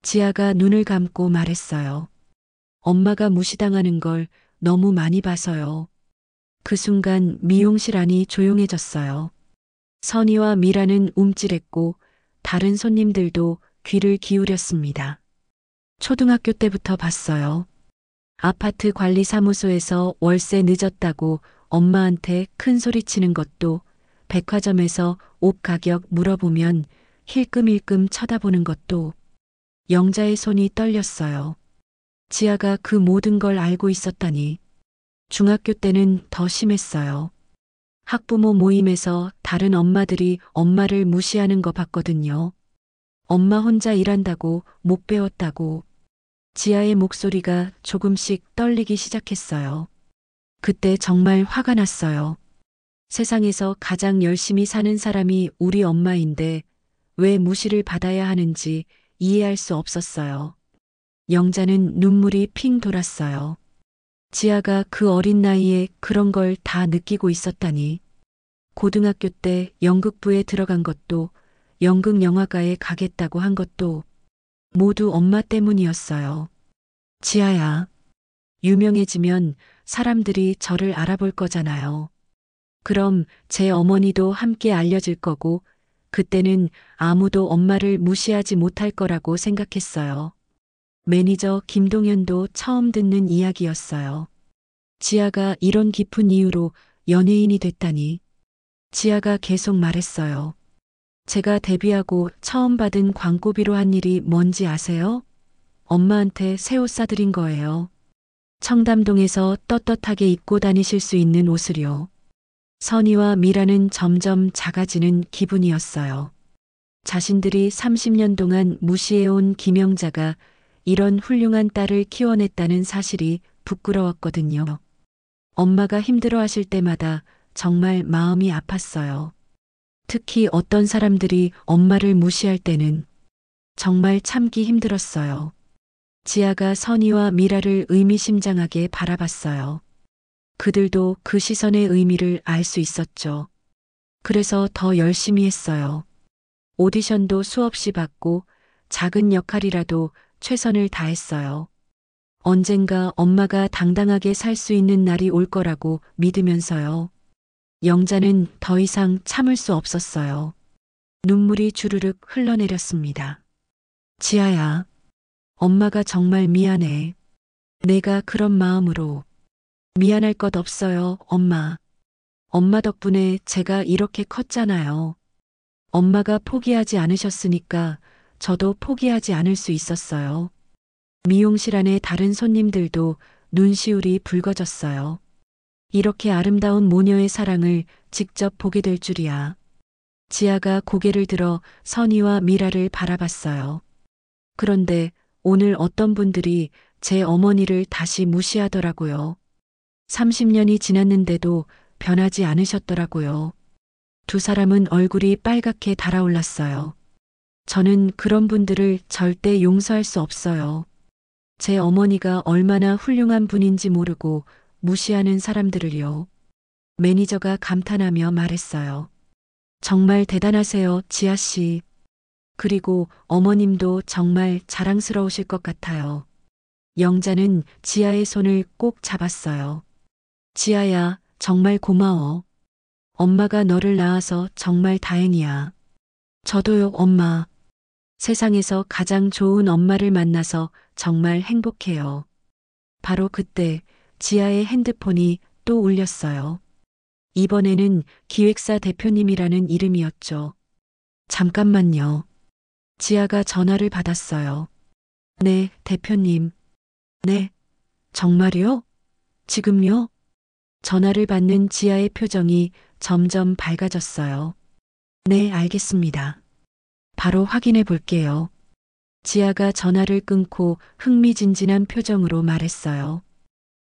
지아가 눈을 감고 말했어요. 엄마가 무시당하는 걸 너무 많이 봐서요. 그 순간 미용실 안이 조용해졌어요. 선희와 미라는 움찔했고 다른 손님들도 귀를 기울였습니다. 초등학교 때부터 봤어요. 아파트 관리사무소에서 월세 늦었다고 엄마한테 큰 소리 치는 것도, 백화점에서 옷 가격 물어보면 힐끔힐끔 쳐다보는 것도. 영자의 손이 떨렸어요. 지아가 그 모든 걸 알고 있었다니. 중학교 때는 더 심했어요. 학부모 모임에서 다른 엄마들이 엄마를 무시하는 거 봤거든요. 엄마 혼자 일한다고 못 배웠다고. 지아의 목소리가 조금씩 떨리기 시작했어요. 그때 정말 화가 났어요. 세상에서 가장 열심히 사는 사람이 우리 엄마인데 왜 무시를 받아야 하는지 이해할 수 없었어요. 영자는 눈물이 핑 돌았어요. 지아가 그 어린 나이에 그런 걸 다 느끼고 있었다니. 고등학교 때 연극부에 들어간 것도, 연극영화과에 가겠다고 한 것도 모두 엄마 때문이었어요. 지아야, 유명해지면 사람들이 저를 알아볼 거잖아요. 그럼 제 어머니도 함께 알려질 거고, 그때는 아무도 엄마를 무시하지 못할 거라고 생각했어요. 매니저 김동현도 처음 듣는 이야기였어요. 지아가 이런 깊은 이유로 연예인이 됐다니. 지아가 계속 말했어요. 제가 데뷔하고 처음 받은 광고비로 한 일이 뭔지 아세요? 엄마한테 새 옷 사드린 거예요. 청담동에서 떳떳하게 입고 다니실 수 있는 옷을요. 선희와 미라는 점점 작아지는 기분이었어요. 자신들이 30년 동안 무시해온 김영자가 이런 훌륭한 딸을 키워냈다는 사실이 부끄러웠거든요. 엄마가 힘들어하실 때마다 정말 마음이 아팠어요. 특히 어떤 사람들이 엄마를 무시할 때는 정말 참기 힘들었어요. 지아가 선희와 미라를 의미심장하게 바라봤어요. 그들도 그 시선의 의미를 알 수 있었죠. 그래서 더 열심히 했어요. 오디션도 수없이 받고 작은 역할이라도 최선을 다했어요. 언젠가 엄마가 당당하게 살 수 있는 날이 올 거라고 믿으면서요. 영자는 더 이상 참을 수 없었어요. 눈물이 주르륵 흘러내렸습니다. 지아야, 엄마가 정말 미안해. 내가 그런 마음으로. 미안할 것 없어요, 엄마. 엄마 덕분에 제가 이렇게 컸잖아요. 엄마가 포기하지 않으셨으니까 저도 포기하지 않을 수 있었어요. 미용실 안에 다른 손님들도 눈시울이 붉어졌어요. 이렇게 아름다운 모녀의 사랑을 직접 보게 될 줄이야. 지아가 고개를 들어 선희와 미라를 바라봤어요. 그런데 오늘 어떤 분들이 제 어머니를 다시 무시하더라고요. 30년이 지났는데도 변하지 않으셨더라고요. 두 사람은 얼굴이 빨갛게 달아올랐어요. 저는 그런 분들을 절대 용서할 수 없어요. 제 어머니가 얼마나 훌륭한 분인지 모르고 무시하는 사람들을요. 매니저가 감탄하며 말했어요. 정말 대단하세요, 지아 씨. 그리고 어머님도 정말 자랑스러우실 것 같아요. 영자는 지아의 손을 꼭 잡았어요. 지아야, 정말 고마워. 엄마가 너를 낳아서 정말 다행이야. 저도요, 엄마. 세상에서 가장 좋은 엄마를 만나서 정말 행복해요. 바로 그때 지아의 핸드폰이 또 울렸어요. 이번에는 기획사 대표님이라는 이름이었죠. 잠깐만요. 지아가 전화를 받았어요. 네, 대표님. 네, 정말요? 지금요? 전화를 받는 지아의 표정이 점점 밝아졌어요. 네, 알겠습니다. 바로 확인해 볼게요. 지아가 전화를 끊고 흥미진진한 표정으로 말했어요.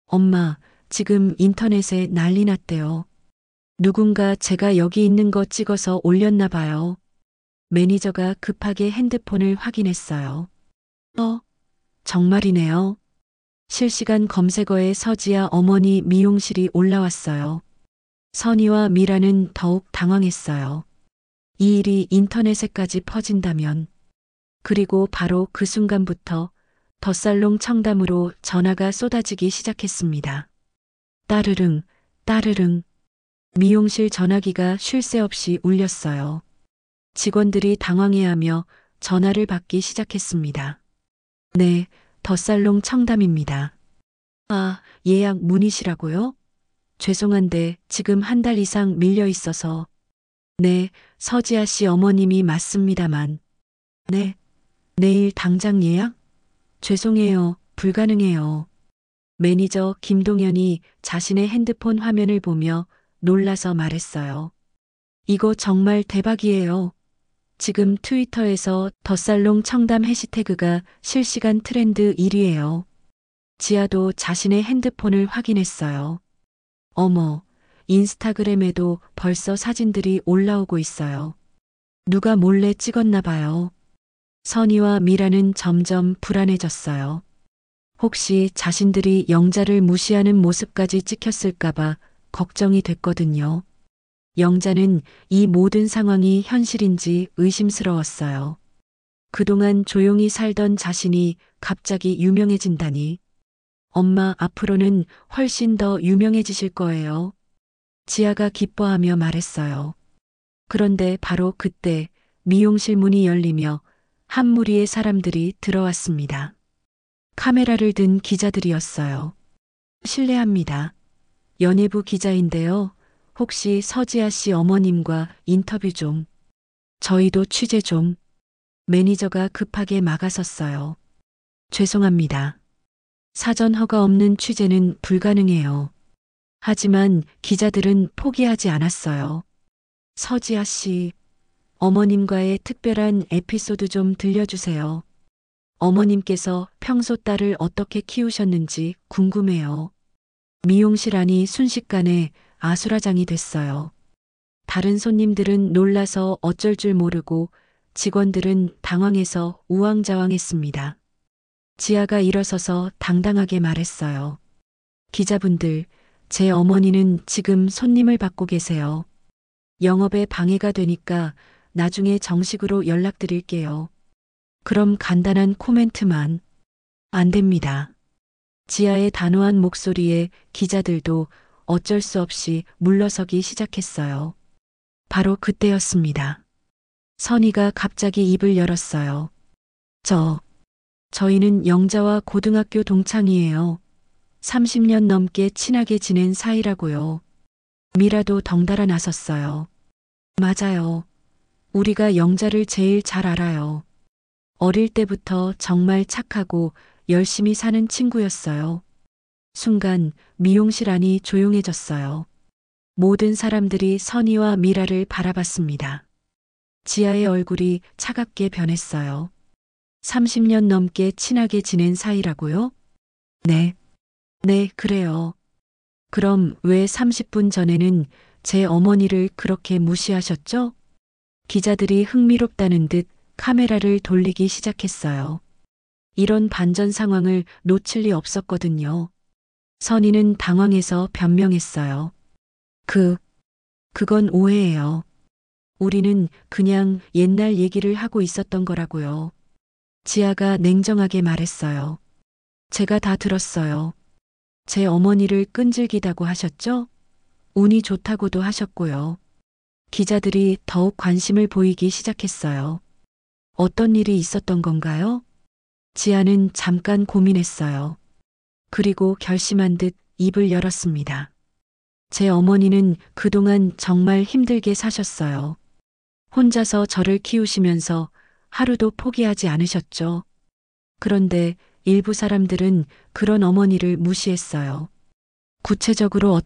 엄마, 지금 인터넷에 난리 났대요. 누군가 제가 여기 있는 거 찍어서 올렸나 봐요. 매니저가 급하게 핸드폰을 확인했어요. 정말이네요. 실시간 검색어에 서지아 어머니 미용실이 올라왔어요. 선희와 미라는 더욱 당황했어요. 이 일이 인터넷에까지 퍼진다면. 그리고 바로 그 순간부터 덧살롱 청담으로 전화가 쏟아지기 시작했습니다. 따르릉, 따르릉. 미용실 전화기가 쉴 새 없이 울렸어요. 직원들이 당황해하며 전화를 받기 시작했습니다. 네, 덧살롱 청담입니다. 아, 예약 문의시라고요? 죄송한데 지금 한 달 이상 밀려 있어서. 네, 서지아 씨 어머님이 맞습니다만. 네, 내일 당장 예약? 죄송해요, 불가능해요. 매니저 김동현이 자신의 핸드폰 화면을 보며 놀라서 말했어요. 이거 정말 대박이에요. 지금 트위터에서 덧살롱 청담 해시태그가 실시간 트렌드 1위예요. 지아도 자신의 핸드폰을 확인했어요. 어머, 인스타그램에도 벌써 사진들이 올라오고 있어요. 누가 몰래 찍었나 봐요. 선희와 미라는 점점 불안해졌어요. 혹시 자신들이 영자를 무시하는 모습까지 찍혔을까봐 걱정이 됐거든요. 영자는 이 모든 상황이 현실인지 의심스러웠어요. 그동안 조용히 살던 자신이 갑자기 유명해진다니. 엄마 앞으로는 훨씬 더 유명해지실 거예요. 지아가 기뻐하며 말했어요. 그런데 바로 그때 미용실 문이 열리며 한 무리의 사람들이 들어왔습니다. 카메라를 든 기자들이었어요. 실례합니다. 연예부 기자인데요. 혹시 서지아 씨 어머님과 인터뷰 좀. 저희도 취재 좀. 매니저가 급하게 막아섰어요. 죄송합니다. 사전 허가 없는 취재는 불가능해요. 하지만 기자들은 포기하지 않았어요. 서지아 씨, 어머님과의 특별한 에피소드 좀 들려주세요. 어머님께서 평소 딸을 어떻게 키우셨는지 궁금해요. 미용실 안이 순식간에 아수라장이 됐어요. 다른 손님들은 놀라서 어쩔 줄 모르고 직원들은 당황해서 우왕좌왕했습니다. 지아가 일어서서 당당하게 말했어요. 기자분들, 제 어머니는 지금 손님을 받고 계세요. 영업에 방해가 되니까 나중에 정식으로 연락드릴게요. 그럼 간단한 코멘트만. 안 됩니다. 지아의 단호한 목소리에 기자들도 어쩔 수 없이 물러서기 시작했어요. 바로 그때였습니다. 선희가 갑자기 입을 열었어요. 저희는 영자와 고등학교 동창이에요. 30년 넘게 친하게 지낸 사이라고요. 미라도 덩달아 나섰어요. 맞아요. 우리가 영자를 제일 잘 알아요. 어릴 때부터 정말 착하고 열심히 사는 친구였어요. 순간 미용실 안이 조용해졌어요. 모든 사람들이 선희와 미라를 바라봤습니다. 지아의 얼굴이 차갑게 변했어요. 30년 넘게 친하게 지낸 사이라고요? 네, 그래요. 그럼 왜 30분 전에는 제 어머니를 그렇게 무시하셨죠? 기자들이 흥미롭다는 듯 카메라를 돌리기 시작했어요. 이런 반전 상황을 놓칠 리 없었거든요. 선희는 당황해서 변명했어요. 그건 오해예요. 우리는 그냥 옛날 얘기를 하고 있었던 거라고요. 지아가 냉정하게 말했어요. 제가 다 들었어요. 제 어머니를 끈질기다고 하셨죠? 운이 좋다고도 하셨고요. 기자들이 더욱 관심을 보이기 시작했어요. 어떤 일이 있었던 건가요? 지아는 잠깐 고민했어요. 그리고 결심한 듯 입을 열었습니다. 제 어머니는 그동안 정말 힘들게 사셨어요. 혼자서 저를 키우시면서 하루도 포기하지 않으셨죠. 그런데 일부 사람들은 그런 어머니를 무시했어요. 구체적으로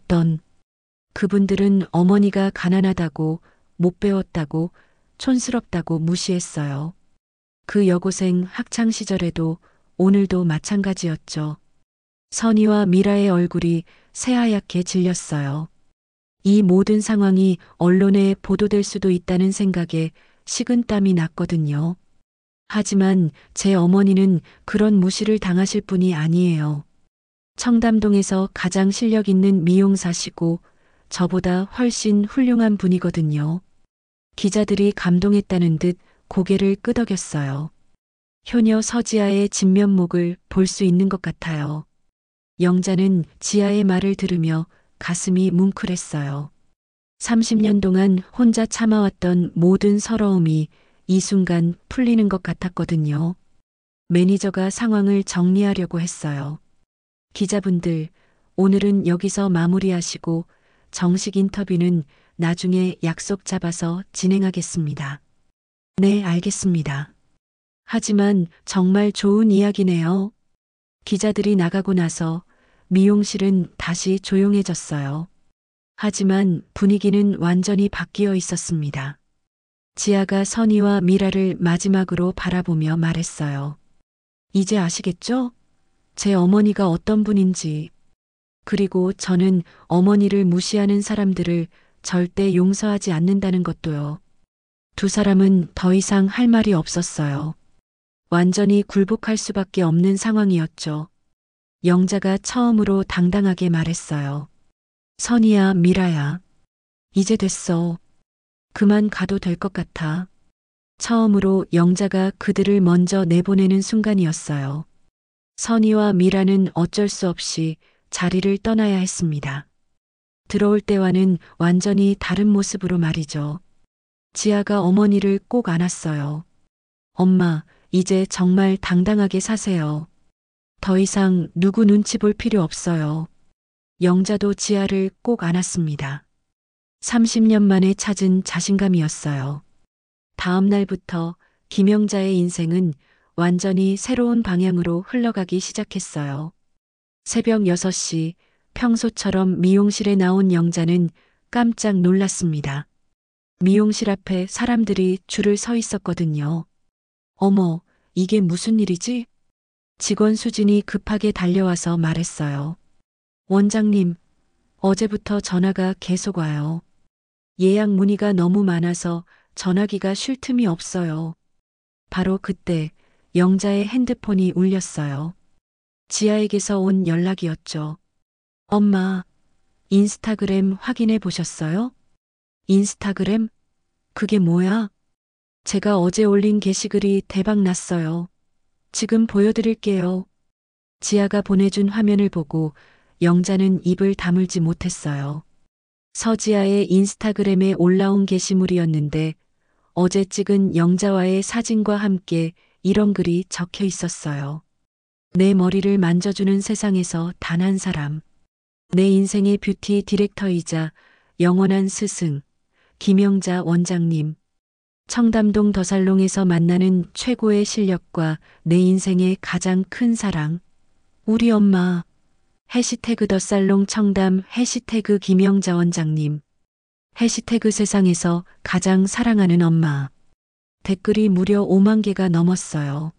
그분들은 어머니가 가난하다고, 못 배웠다고, 촌스럽다고 무시했어요. 그 여고생 학창 시절에도 오늘도 마찬가지였죠. 선희와 미라의 얼굴이 새하얗게 질렸어요. 이 모든 상황이 언론에 보도될 수도 있다는 생각에 식은땀이 났거든요. 하지만 제 어머니는 그런 무시를 당하실 분이 아니에요. 청담동에서 가장 실력 있는 미용사시고 저보다 훨씬 훌륭한 분이거든요. 기자들이 감동했다는 듯 고개를 끄덕였어요. 효녀 서지아의 진면목을 볼 수 있는 것 같아요. 영자는 지아의 말을 들으며 가슴이 뭉클했어요. 30년 동안 혼자 참아왔던 모든 서러움이 이 순간 풀리는 것 같았거든요. 매니저가 상황을 정리하려고 했어요. 기자분들, 오늘은 여기서 마무리하시고 정식 인터뷰는 나중에 약속 잡아서 진행하겠습니다. 네, 알겠습니다. 하지만 정말 좋은 이야기네요. 기자들이 나가고 나서 미용실은 다시 조용해졌어요. 하지만 분위기는 완전히 바뀌어 있었습니다. 지아가 선희와 미라를 마지막으로 바라보며 말했어요. 이제 아시겠죠? 제 어머니가 어떤 분인지. 그리고 저는 어머니를 무시하는 사람들을 절대 용서하지 않는다는 것도요. 두 사람은 더 이상 할 말이 없었어요. 완전히 굴복할 수밖에 없는 상황이었죠. 영자가 처음으로 당당하게 말했어요. 선희야, 미라야. 이제 됐어. 그만 가도 될 것 같아. 처음으로 영자가 그들을 먼저 내보내는 순간이었어요. 선희와 미라는 어쩔 수 없이 자리를 떠나야 했습니다. 들어올 때와는 완전히 다른 모습으로 말이죠. 지아가 어머니를 꼭 안았어요. 엄마, 이제 정말 당당하게 사세요. 더 이상 누구 눈치 볼 필요 없어요. 영자도 지아를 꼭 안았습니다. 30년 만에 찾은 자신감이었어요. 다음 날부터 김영자의 인생은 완전히 새로운 방향으로 흘러가기 시작했어요. 새벽 6시 평소처럼 미용실에 나온 영자는 깜짝 놀랐습니다. 미용실 앞에 사람들이 줄을 서 있었거든요. 어머, 이게 무슨 일이지? 직원 수진이 급하게 달려와서 말했어요. 원장님, 어제부터 전화가 계속 와요. 예약 문의가 너무 많아서 전화기가 쉴 틈이 없어요. 바로 그때 영자의 핸드폰이 울렸어요. 지아에게서 온 연락이었죠. 엄마, 인스타그램 확인해 보셨어요? 인스타그램? 그게 뭐야? 제가 어제 올린 게시글이 대박 났어요. 지금 보여드릴게요. 지아가 보내준 화면을 보고 영자는 입을 다물지 못했어요. 서지아의 인스타그램에 올라온 게시물이었는데 어제 찍은 영자와의 사진과 함께 이런 글이 적혀 있었어요. 내 머리를 만져주는 세상에서 단 한 사람. 내 인생의 뷰티 디렉터이자 영원한 스승, 김영자 원장님. 청담동 더살롱에서 만나는 최고의 실력과 내 인생의 가장 큰 사랑. 우리 엄마. 해시태그 더살롱 청담 해시태그 김영자 원장님. 해시태그 세상에서 가장 사랑하는 엄마. 댓글이 무려 5만 개가 넘었어요.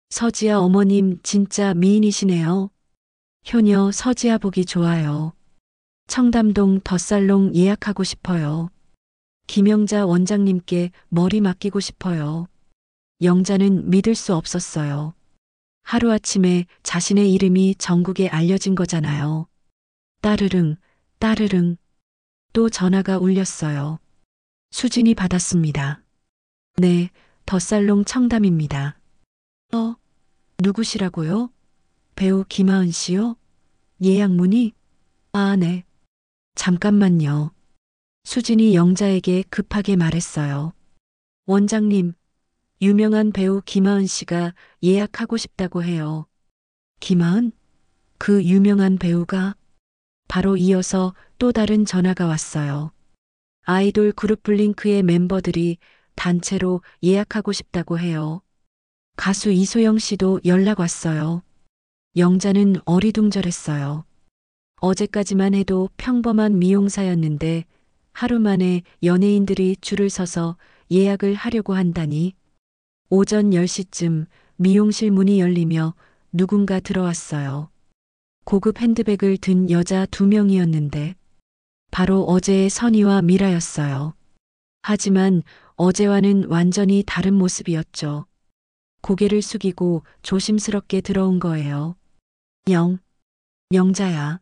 서지아 어머님 진짜 미인이시네요. 효녀 서지아 보기 좋아요. 청담동 더살롱 예약하고 싶어요. 김영자 원장님께 머리 맡기고 싶어요. 영자는 믿을 수 없었어요. 하루아침에 자신의 이름이 전국에 알려진 거잖아요. 따르릉, 따르릉. 또 전화가 울렸어요. 수진이 받았습니다. 네, 더살롱 청담입니다. 누구시라고요? 배우 김하은 씨요? 예약 문의? 아, 네. 잠깐만요. 수진이 영자에게 급하게 말했어요. 원장님, 유명한 배우 김하은 씨가 예약하고 싶다고 해요. 김하은? 그 유명한 배우가? 바로 이어서 또 다른 전화가 왔어요. 아이돌 그룹 블링크의 멤버들이 단체로 예약하고 싶다고 해요. 가수 이소영 씨도 연락 왔어요. 영자는 어리둥절했어요. 어제까지만 해도 평범한 미용사였는데 하루 만에 연예인들이 줄을 서서 예약을 하려고 한다니. 오전 10시쯤 미용실 문이 열리며 누군가 들어왔어요. 고급 핸드백을 든 여자 2명이었는데 바로 어제의 선희와 미라였어요. 하지만 어제와는 완전히 다른 모습이었죠. 고개를 숙이고 조심스럽게 들어온 거예요. 영자야.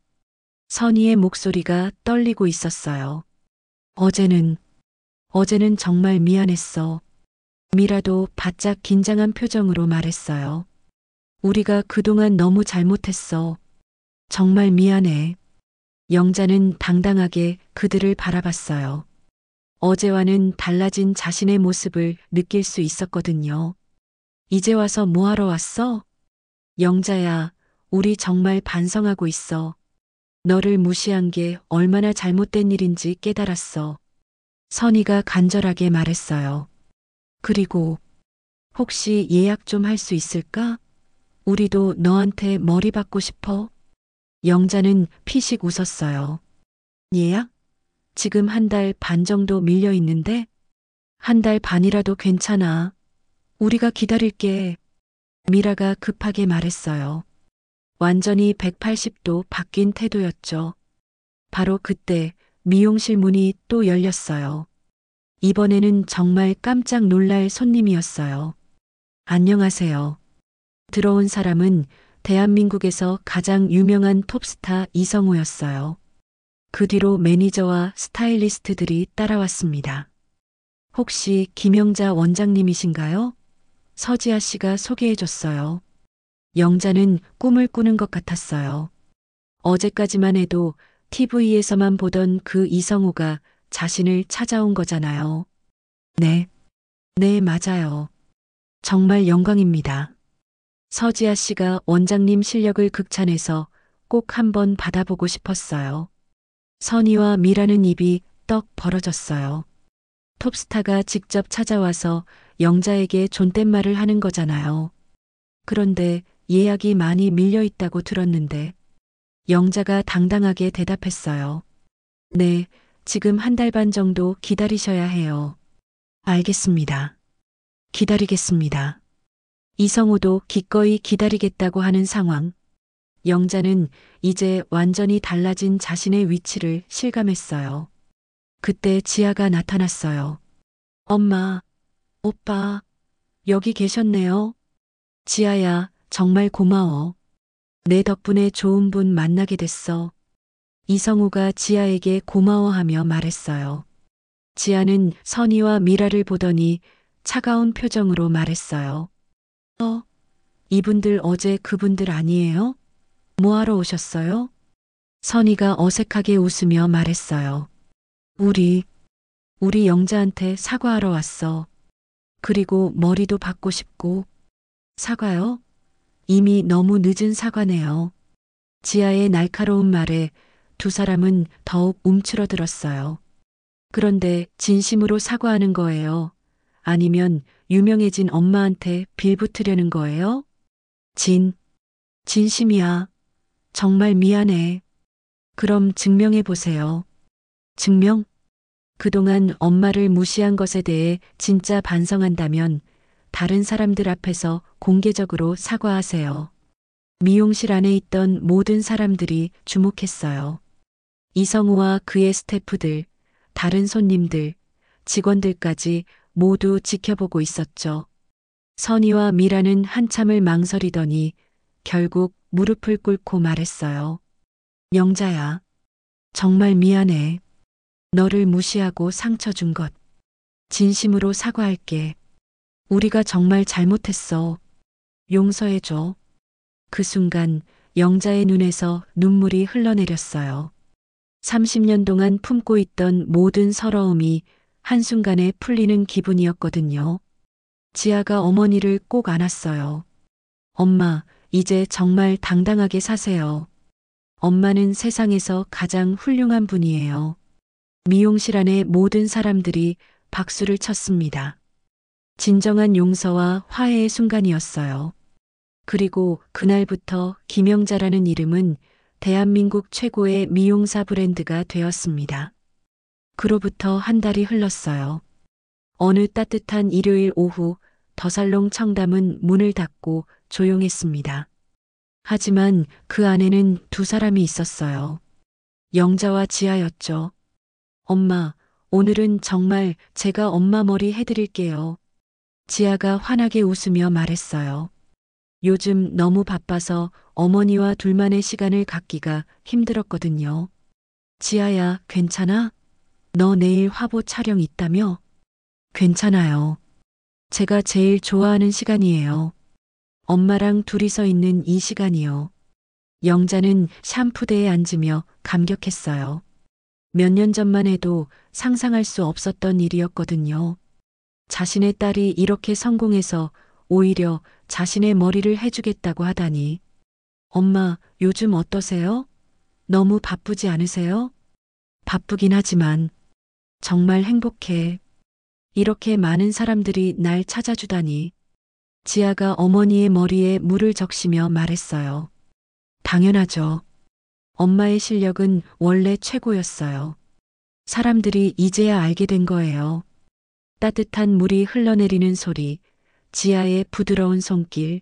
선희의 목소리가 떨리고 있었어요. 어제는 정말 미안했어. 미라도 바짝 긴장한 표정으로 말했어요. 우리가 그동안 너무 잘못했어. 정말 미안해. 영자는 당당하게 그들을 바라봤어요. 어제와는 달라진 자신의 모습을 느낄 수 있었거든요. 이제 와서 뭐하러 왔어? 영자야, 우리 정말 반성하고 있어. 너를 무시한 게 얼마나 잘못된 일인지 깨달았어. 선희가 간절하게 말했어요. 그리고 혹시 예약 좀 할 수 있을까? 우리도 너한테 머리 받고 싶어. 영자는 피식 웃었어요. 예약? 지금 1달 반 정도 밀려 있는데? 1달 반이라도 괜찮아. 우리가 기다릴게. 미라가 급하게 말했어요. 완전히 180도 바뀐 태도였죠. 바로 그때 미용실 문이 또 열렸어요. 이번에는 정말 깜짝 놀랄 손님이었어요. 안녕하세요. 들어온 사람은 대한민국에서 가장 유명한 톱스타 이성우였어요. 그 뒤로 매니저와 스타일리스트들이 따라왔습니다. 혹시 김영자 원장님이신가요? 서지아 씨가 소개해줬어요. 영자는 꿈을 꾸는 것 같았어요. 어제까지만 해도 TV에서만 보던 그 이성우가 자신을 찾아온 거잖아요. 네, 맞아요. 정말 영광입니다. 서지아 씨가 원장님 실력을 극찬해서 꼭 한번 받아보고 싶었어요. 선희와 미라는 입이 떡 벌어졌어요. 톱스타가 직접 찾아와서 영자에게 존댓말을 하는 거잖아요. 그런데 예약이 많이 밀려 있다고 들었는데 영자가 당당하게 대답했어요. 네, 지금 한 달 반 정도 기다리셔야 해요. 알겠습니다. 기다리겠습니다. 이성우도 기꺼이 기다리겠다고 하는 상황. 영자는 이제 완전히 달라진 자신의 위치를 실감했어요. 그때 지아가 나타났어요. 엄마, 오빠, 여기 계셨네요. 지아야, 정말 고마워. 내 덕분에 좋은 분 만나게 됐어. 이성우가 지아에게 고마워하며 말했어요. 지아는 선희와 미라를 보더니 차가운 표정으로 말했어요. 이분들 어제 그분들 아니에요? 뭐하러 오셨어요? 선희가 어색하게 웃으며 말했어요. 우리 영자한테 사과하러 왔어. 그리고 머리도 받고 싶고. 사과요? 이미 너무 늦은 사과네요. 지아의 날카로운 말에 두 사람은 더욱 움츠러들었어요. 그런데 진심으로 사과하는 거예요? 아니면 유명해진 엄마한테 빌붙으려는 거예요? 진심이야. 정말 미안해. 그럼 증명해 보세요. 증명? 그동안 엄마를 무시한 것에 대해 진짜 반성한다면 다른 사람들 앞에서 공개적으로 사과하세요. 미용실 안에 있던 모든 사람들이 주목했어요. 이성우와 그의 스태프들, 다른 손님들, 직원들까지 모두 지켜보고 있었죠. 선희와 미라는 한참을 망설이더니 결국 무릎을 꿇고 말했어요. 영자야, 정말 미안해. 너를 무시하고 상처 준 것. 진심으로 사과할게. 우리가 정말 잘못했어. 용서해줘. 그 순간 영자의 눈에서 눈물이 흘러내렸어요. 30년 동안 품고 있던 모든 서러움이 한순간에 풀리는 기분이었거든요. 지아가 어머니를 꼭 안았어요. 엄마, 이제 정말 당당하게 사세요. 엄마는 세상에서 가장 훌륭한 분이에요. 미용실 안의 모든 사람들이 박수를 쳤습니다. 진정한 용서와 화해의 순간이었어요. 그리고 그날부터 김영자라는 이름은 대한민국 최고의 미용사 브랜드가 되었습니다. 그로부터 한 달이 흘렀어요. 어느 따뜻한 일요일 오후 더살롱 청담은 문을 닫고 조용했습니다. 하지만 그 안에는 두 사람이 있었어요. 영자와 지아였죠. 엄마, 오늘은 정말 제가 엄마 머리 해드릴게요. 지아가 환하게 웃으며 말했어요. 요즘 너무 바빠서 어머니와 둘만의 시간을 갖기가 힘들었거든요. 지아야, 괜찮아? 너 내일 화보 촬영 있다며? 괜찮아요. 제가 제일 좋아하는 시간이에요. 엄마랑 둘이서 있는 이 시간이요. 영자는 샴푸대에 앉으며 감격했어요. 몇 년 전만 해도 상상할 수 없었던 일이었거든요. 자신의 딸이 이렇게 성공해서 오히려 자신의 머리를 해주겠다고 하다니. 엄마, 요즘 어떠세요? 너무 바쁘지 않으세요? 바쁘긴 하지만 정말 행복해. 이렇게 많은 사람들이 날 찾아주다니. 지아가 어머니의 머리에 물을 적시며 말했어요. 당연하죠. 엄마의 실력은 원래 최고였어요. 사람들이 이제야 알게 된 거예요. 따뜻한 물이 흘러내리는 소리, 지아의 부드러운 손길.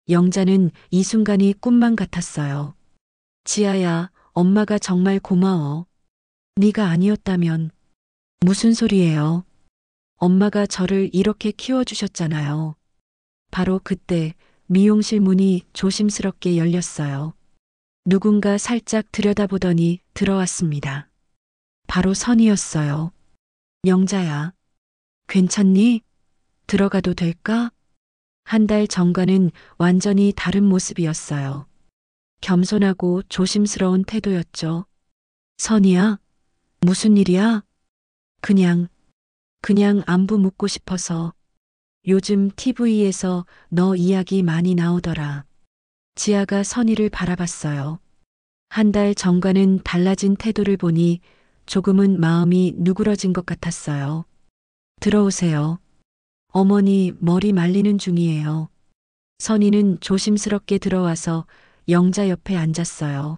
영자는 이 순간이 꿈만 같았어요. 지아야, 엄마가 정말 고마워. 네가 아니었다면. 무슨 소리예요? 엄마가 저를 이렇게 키워주셨잖아요. 바로 그때 미용실 문이 조심스럽게 열렸어요. 누군가 살짝 들여다보더니 들어왔습니다. 바로 선이었어요. 영자야, 괜찮니? 들어가도 될까? 한 달 전과는 완전히 다른 모습이었어요. 겸손하고 조심스러운 태도였죠. 선이야, 무슨 일이야? 그냥 안부 묻고 싶어서. 요즘 TV에서 너 이야기 많이 나오더라. 지아가 선희를 바라봤어요. 한 달 전과는 달라진 태도를 보니 조금은 마음이 누그러진 것 같았어요. 들어오세요. 어머니 머리 말리는 중이에요. 선희는 조심스럽게 들어와서 영자 옆에 앉았어요.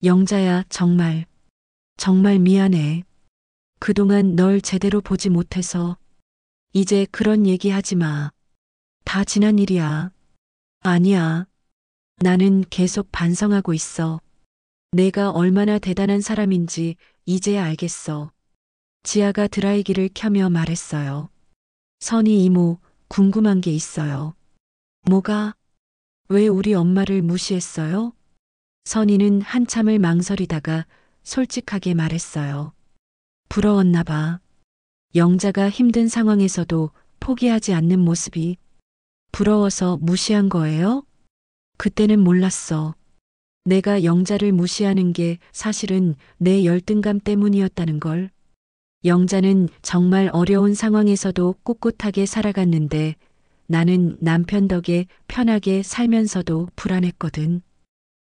영자야, 정말 미안해. 그동안 널 제대로 보지 못해서. 이제 그런 얘기 하지 마. 다 지난 일이야. 아니야. 나는 계속 반성하고 있어. 내가 얼마나 대단한 사람인지 이제야 알겠어. 지아가 드라이기를 켜며 말했어요. 선희 이모, 궁금한 게 있어요. 뭐가? 왜 우리 엄마를 무시했어요? 선희는 한참을 망설이다가 솔직하게 말했어요. 부러웠나 봐. 영자가 힘든 상황에서도 포기하지 않는 모습이. 부러워서 무시한 거예요? 그때는 몰랐어. 내가 영자를 무시하는 게 사실은 내 열등감 때문이었다는 걸. 영자는 정말 어려운 상황에서도 꿋꿋하게 살아갔는데 나는 남편 덕에 편하게 살면서도 불안했거든.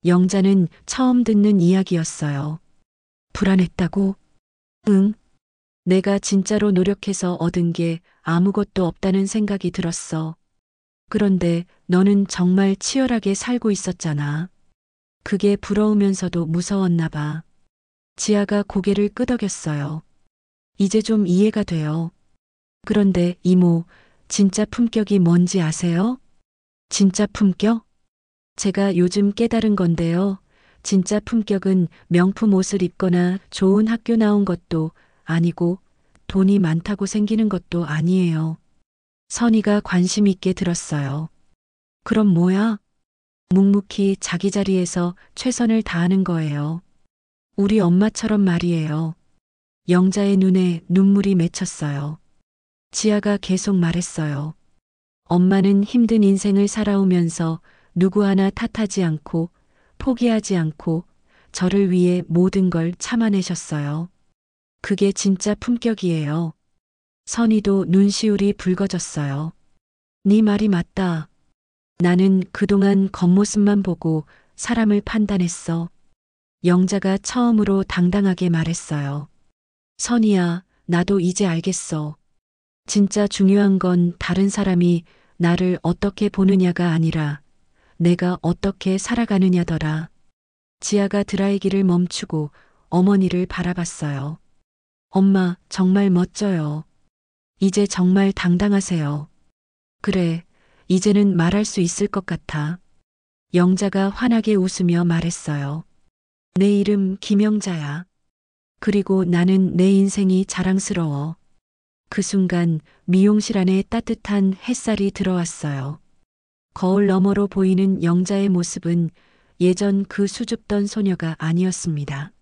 영자는 처음 듣는 이야기였어요. 불안했다고? 응. 내가 진짜로 노력해서 얻은 게 아무것도 없다는 생각이 들었어. 그런데 너는 정말 치열하게 살고 있었잖아. 그게 부러우면서도 무서웠나 봐. 지아가 고개를 끄덕였어요. 이제 좀 이해가 돼요. 그런데 이모, 진짜 품격이 뭔지 아세요? 진짜 품격? 제가 요즘 깨달은 건데요. 진짜 품격은 명품 옷을 입거나 좋은 학교 나온 것도 아니고 돈이 많다고 생기는 것도 아니에요. 선희가 관심 있게 들었어요. 그럼 뭐야? 묵묵히 자기 자리에서 최선을 다하는 거예요. 우리 엄마처럼 말이에요. 영자의 눈에 눈물이 맺혔어요. 지아가 계속 말했어요. 엄마는 힘든 인생을 살아오면서 누구 하나 탓하지 않고 포기하지 않고 저를 위해 모든 걸 참아내셨어요. 그게 진짜 품격이에요. 선희도 눈시울이 붉어졌어요. 네 말이 맞다. 나는 그동안 겉모습만 보고 사람을 판단했어. 영자가 처음으로 당당하게 말했어요. 선희야, 나도 이제 알겠어. 진짜 중요한 건 다른 사람이 나를 어떻게 보느냐가 아니라 내가 어떻게 살아가느냐더라. 지아가 드라이기를 멈추고 어머니를 바라봤어요. 엄마, 정말 멋져요. 이제 정말 당당하세요. 그래, 이제는 말할 수 있을 것 같아. 영자가 환하게 웃으며 말했어요. 내 이름 김영자야. 그리고 나는 내 인생이 자랑스러워. 그 순간 미용실 안에 따뜻한 햇살이 들어왔어요. 거울 너머로 보이는 영자의 모습은 예전 그 수줍던 소녀가 아니었습니다.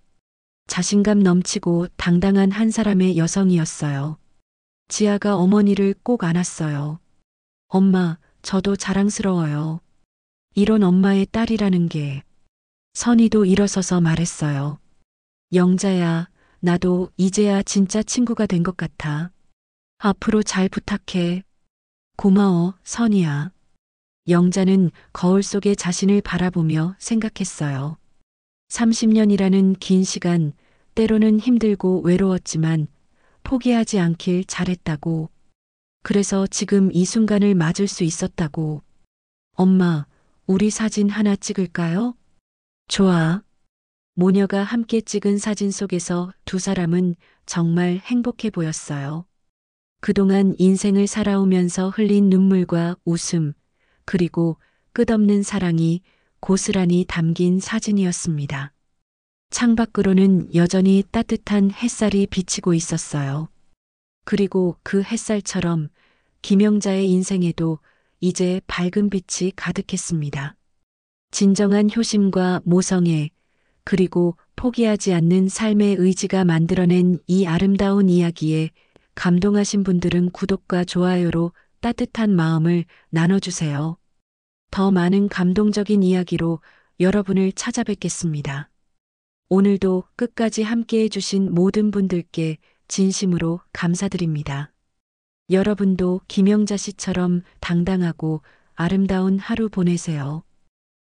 자신감 넘치고 당당한 한 사람의 여성이었어요. 지아가 어머니를 꼭 안았어요. 엄마, 저도 자랑스러워요. 이런 엄마의 딸이라는 게. 선희도 일어서서 말했어요. 영자야, 나도 이제야 진짜 친구가 된 것 같아. 앞으로 잘 부탁해. 고마워, 선희야. 영자는 거울 속에 자신을 바라보며 생각했어요. 30년이라는 긴 시간, 때로는 힘들고 외로웠지만 포기하지 않길 잘했다고. 그래서 지금 이 순간을 맞을 수 있었다고. 엄마, 우리 사진 하나 찍을까요? 좋아. 모녀가 함께 찍은 사진 속에서 두 사람은 정말 행복해 보였어요. 그동안 인생을 살아오면서 흘린 눈물과 웃음, 그리고 끝없는 사랑이 고스란히 담긴 사진이었습니다. 창밖으로는 여전히 따뜻한 햇살이 비치고 있었어요. 그리고 그 햇살처럼 김영자의 인생에도 이제 밝은 빛이 가득했습니다. 진정한 효심과 모성애, 그리고 포기하지 않는 삶의 의지가 만들어낸 이 아름다운 이야기에 감동하신 분들은 구독과 좋아요로 따뜻한 마음을 나눠주세요. 더 많은 감동적인 이야기로 여러분을 찾아뵙겠습니다. 오늘도 끝까지 함께 해주신 모든 분들께 진심으로 감사드립니다. 여러분도 김영자 씨처럼 당당하고 아름다운 하루 보내세요.